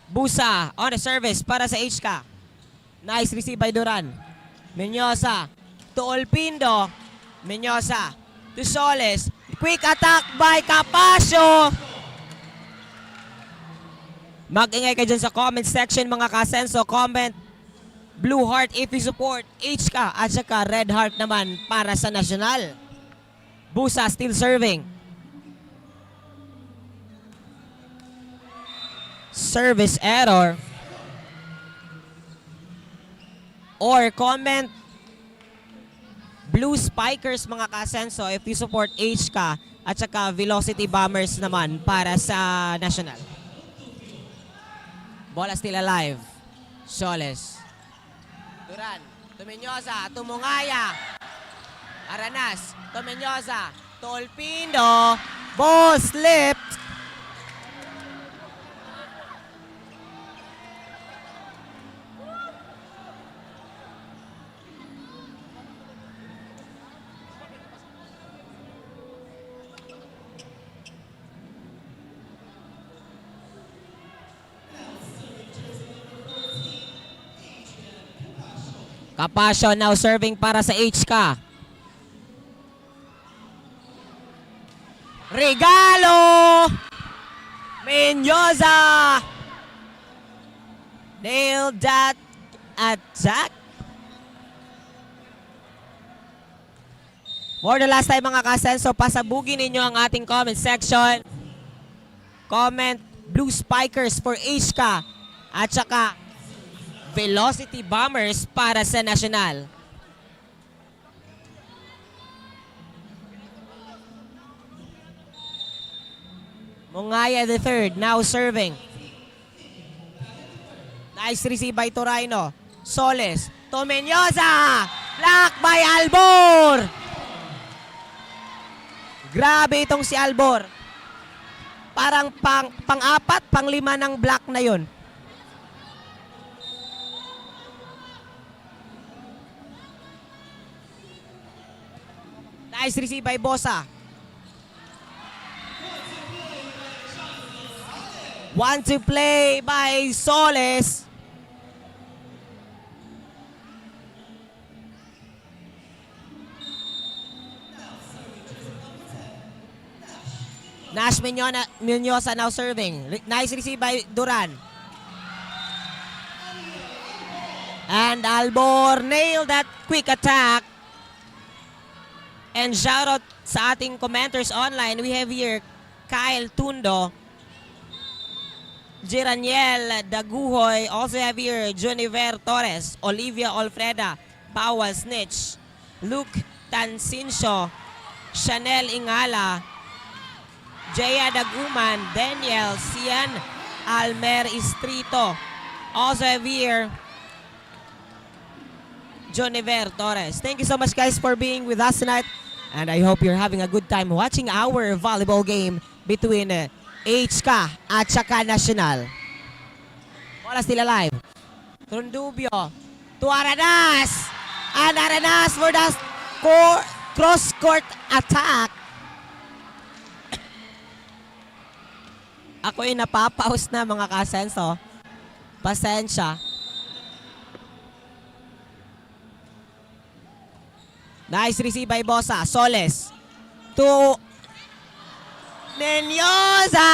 Busa on the service para sa HK. Nice receive by Duran. Menyoza to Olpindo. Menyoza to Soles. Quick attack by Capacio. Mag-ingay kayo dyan sa comment section mga kasenso. Comment blue heart if you support HK at saka red heart naman para sa national. Busa still serving. Service error. Or comment blue spikers mga kasenso if you support HK at saka velocity bombers naman para sa national. Bola still alive. Soles. Duran. To Menyoza. To Mungaya. Aranas. To Menyoza. To Olpindo. Ball slipped. Capacio now serving para sa HK. Regalo! Menyoza! Nailed that attack. For the last time mga kasenso, pasabugin ninyo ang ating comment section. Comment blue spikers for HK at saka velocity bombers para sa national. Mungaya the third, now serving. Nice receive by Torino. Soles. To Menyoza. Block by Albor. Grabe itong si Albor. Parang pang-apat, pang-lima ng block na yun. Nice receive by Bosa. 1-2 play by Soles. Nash Menyoza now serving. Nice receive by Duran. And Albor nailed that quick attack. And shout out sa ating commenters online. We have here Kyle Tundo, Jiraniel Daguhoy. Also have here Juniver Torres, Olivia Olfreda, Powell Snitch, Luke Tansincio, Chanel Ingala, Jaya Daguman, Daniel, Cian Almer Istrito. Also have here Joniver Torres. Thank you so much guys for being with us tonight. And I hope you're having a good time watching our volleyball game between HK at saka National. Bola still alive. Rondubio to Aranas. And Aranas for the cross-court attack. Ako'y napapaus na mga ka-Asenso. Pasensya. Nice receive by Bosa. Soles. To Menyoza.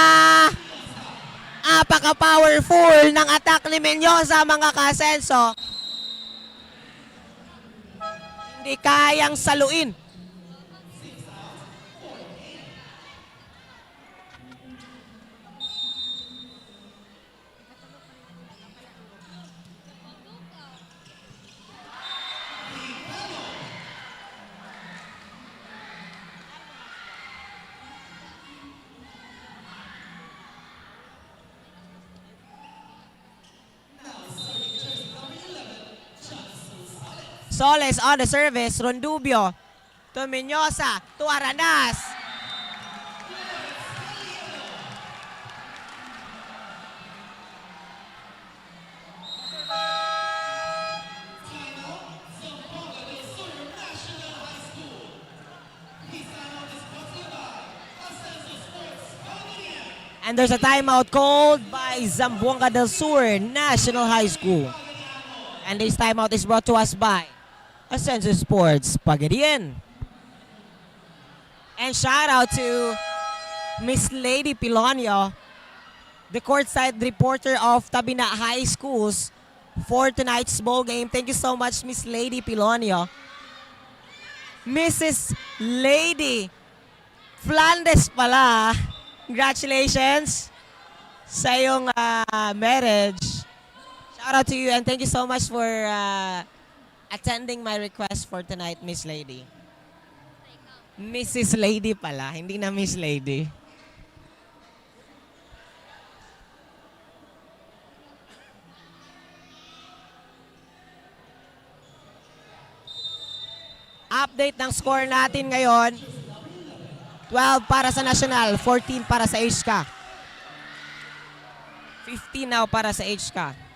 Apaka-powerful ng attack ni Menyoza mga ka-Asenso. Hindi kayang saluin. Soles on the service. Rondubio to Menyoza to Aranas. And there's a timeout called by Zamboanga del Sur National High School. And this timeout is brought to us by Asenso Sports Pagadian. And shout out to Miss Lady Pilonio, the courtside reporter of Tabina High Schools for tonight's ball game. Thank you so much, Miss Lady Pilonio. Mrs. Lady Flandes pala. Congratulations sa iyong marriage. Shout out to you and thank you so much for attending my request for tonight, Miss Lady. Mrs. Lady pala, hindi na Miss Lady. Update ng score natin ngayon. 12 para sa National, 14 para sa HK. 15 now para sa HK.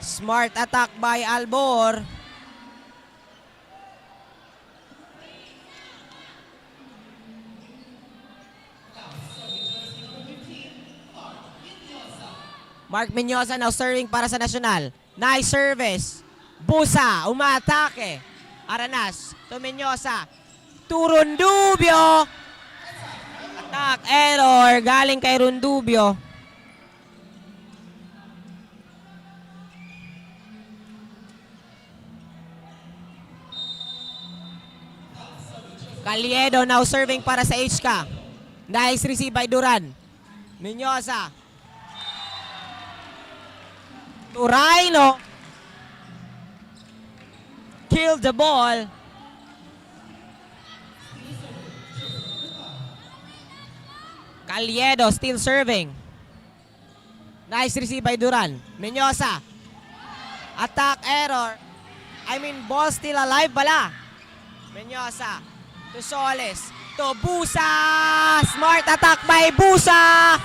Smart attack by Albor. Mark Menyoza now serving para sa National. Nice service. Busa, umaatake. Aranas to Menyoza. To Rondubio. Attack, error. Galing kay Rondubio. Caliedo now serving para sa HK. Nice receive by Duran. Menyoza. Turino. Killed the ball. Caliedo still serving. Nice receive by Duran. Menyoza. Attack error. Ball still alive pala. Menyoza. To Soles. To Busa. Smart attack by Busa.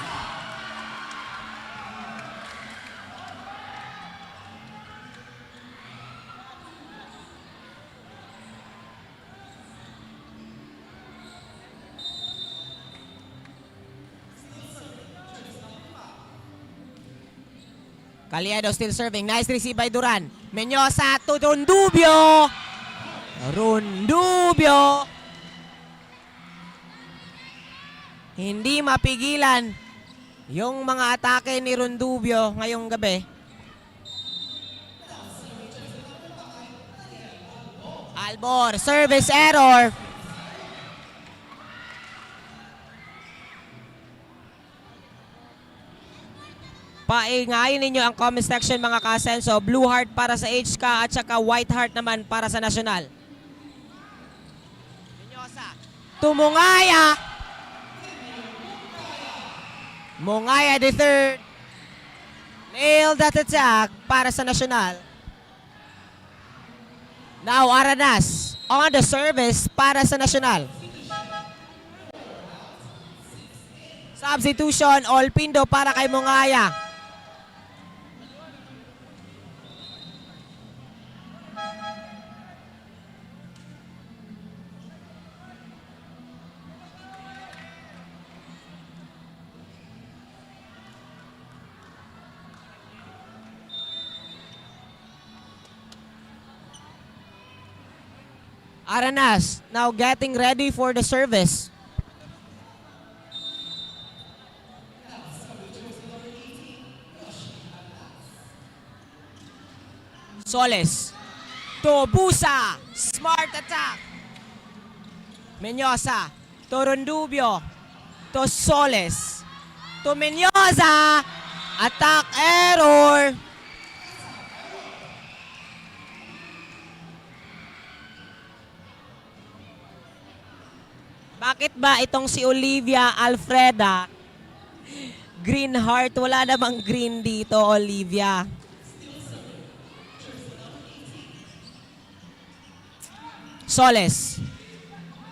Caliedo still serving. Nice receive by Duran. Menyoza to Rondubio. Rondubio. Hindi mapigilan yung mga atake ni Rondubio ngayong gabi. Albor, service error. Paingayin ninyo ang comment section mga ka-Asenso. Blue heart para sa HK at saka white heart naman para sa national. Tumungaya. Mungaya the third. Nailed that attack para sa national. Now Aranas on the service para sa national. Substitution, Olpindo para kay Mungaya. Aranas now getting ready for the service. Soles. To Busa. Smart attack. Menyosa. To Rondubio. To Soles. To Menyosa. Attack error. Bakit ba itong si Olivia Alfreda green heart? Wala namang green dito, Olivia. Soles.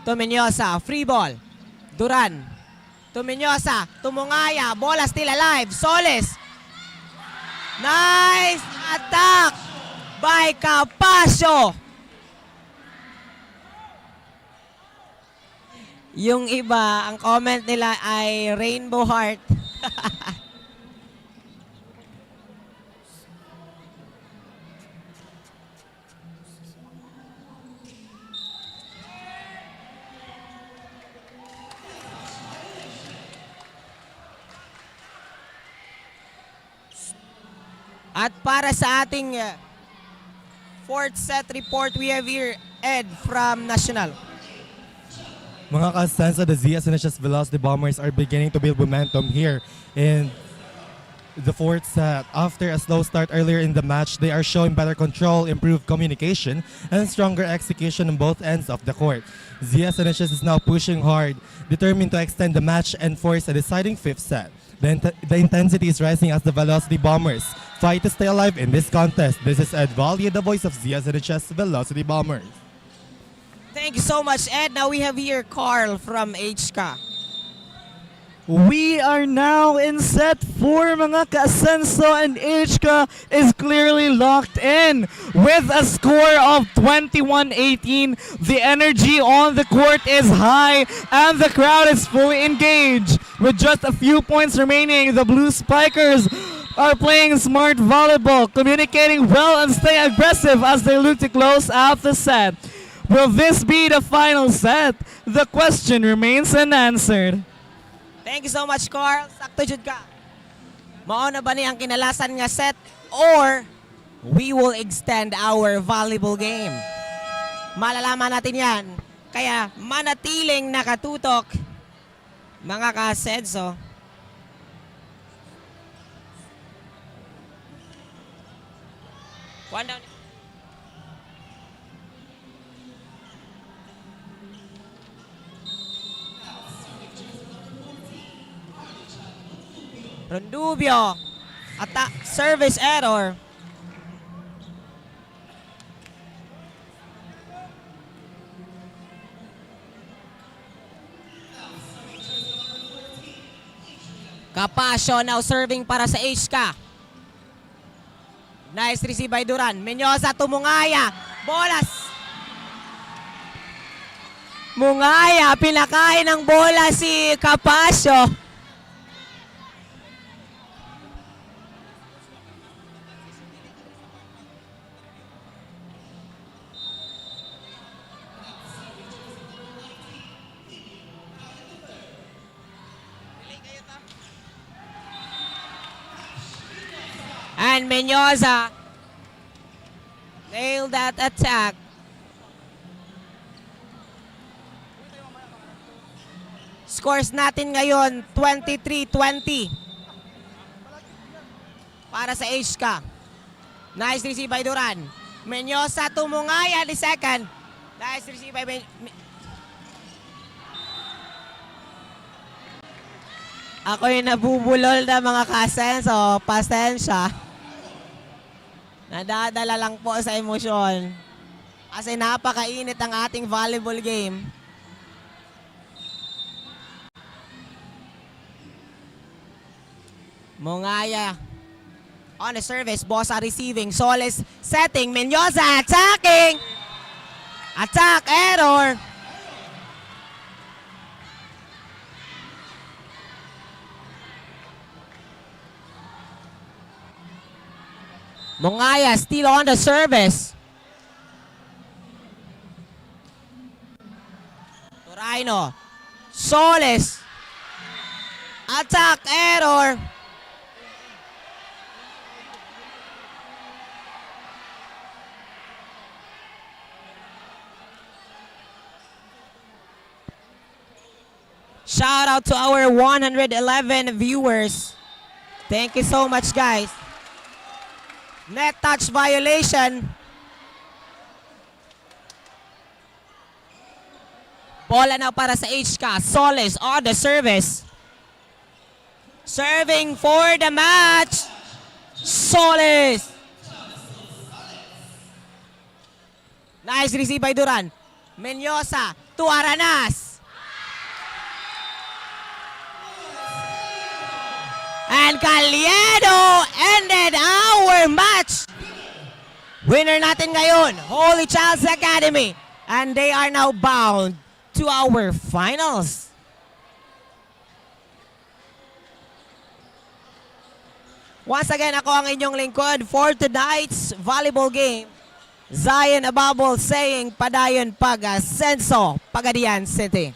Tuminyosa. Free ball. Duran. Tuminyosa. Tumungaya. Bola still alive. Soles. Nice attack by Capasio. Yung iba, ang comment nila ay rainbow heart. At para sa ating fourth set report, we have here Ed from National. Mga ka-Asenso, the Zsnhs Velocity Bombers are beginning to build momentum here in the fourth set. After a slow start earlier in the match, they are showing better control, improved communication, and stronger execution on both ends of the court. Zsnhs is now pushing hard, determined to extend the match and force a deciding fifth set. The intensity is rising as the Velocity Bombers fight to stay alive in this contest. This is Ed Valle, the voice of Zsnhs Velocity Bombers. Thank you so much, Ed. Now we have here Carl from HK. We are now in set 4, mga ka-Asenso, and HK is clearly locked in with a score of 21-18. The energy on the court is high and the crowd is fully engaged. With just a few points remaining, the Blue Spikers are playing smart volleyball, communicating well and staying aggressive as they look to close out the set. Will this be the final set? The question remains unanswered. Thank you so much, Carl. Sakto jud ka. Mao na ba ni ang kinalasan nga set or we will extend our volleyball game? Malalaman natin yan. Kaya manatiling nakatutok, mga ka-Asenso. One down. Rondubio. Attack. Service error. Capasio now serving para sa HK. Nice receive by Duran. Menyosa to Mungaya. Bolas. Mungaya. Pinakain ng bola si Capasio. And Menyosa nailed that attack. Scores natin ngayon 23-20. para sa HK. Nice receive by Duran. Menyosa tumungay at the second. Nice receive by Ako'y nabubulol na mga ka-Asenso. Pasensya. Nadadala lang po sa emosyon. Kasi napakainit ang ating volleyball game. Mongaya on the service. Bossa receiving. Solis setting. Menyosa attacking. Attack error. Mongaya still on the service. Torino. Solis. Attack error. Shout out to our 111 viewers. Thank you so much, guys. Net touch violation. Bola na para sa HK. Solis on the service. Serving for the match. Solis. Nice receive by Duran. Menyosa to Aranas. And Caliedo ended our match. Winner natin ngayon, Holy Child's Academy. And they are now bound to our finals. Once again, ako ang inyong lingkod for tonight's volleyball game. Zion Ababol saying, padayon pag Asenso, Pagadian City.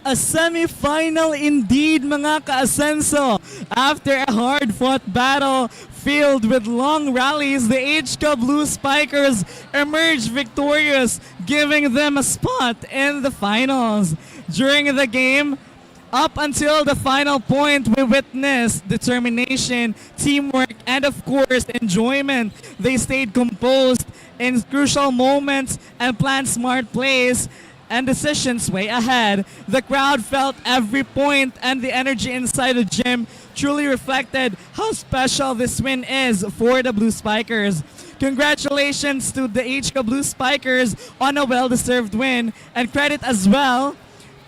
A semi-final indeed, mga ka-Asenso. After a hard-fought battle filled with long rallies, the HK Blue Spikers emerged victorious, giving them a spot in the finals. During the game, up until the final point, we witnessed determination, teamwork, and of course, enjoyment. They stayed composed in crucial moments and planned smart plays and decisions way ahead. The crowd felt every point, and the energy inside the gym truly reflected how special this win is for the Blue Spikers. Congratulations to the HK Blue Spikers on a well-deserved win, and credit as well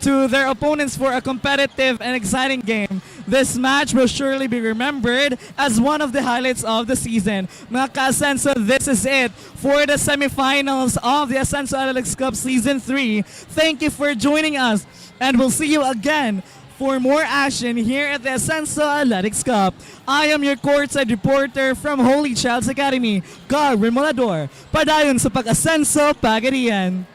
to their opponents for a competitive and exciting game. This match will surely be remembered as one of the highlights of the season. Mga ka-Asenso, this is it for the semifinals of the Asenso Athletics Cup Season 3. Thank you for joining us, and we'll see you again for more action here at the Asenso Athletics Cup. I am your courtside reporter from Holy Child's Academy, Gar Remolador. Padayon sa pag-Asenso, Pagadian.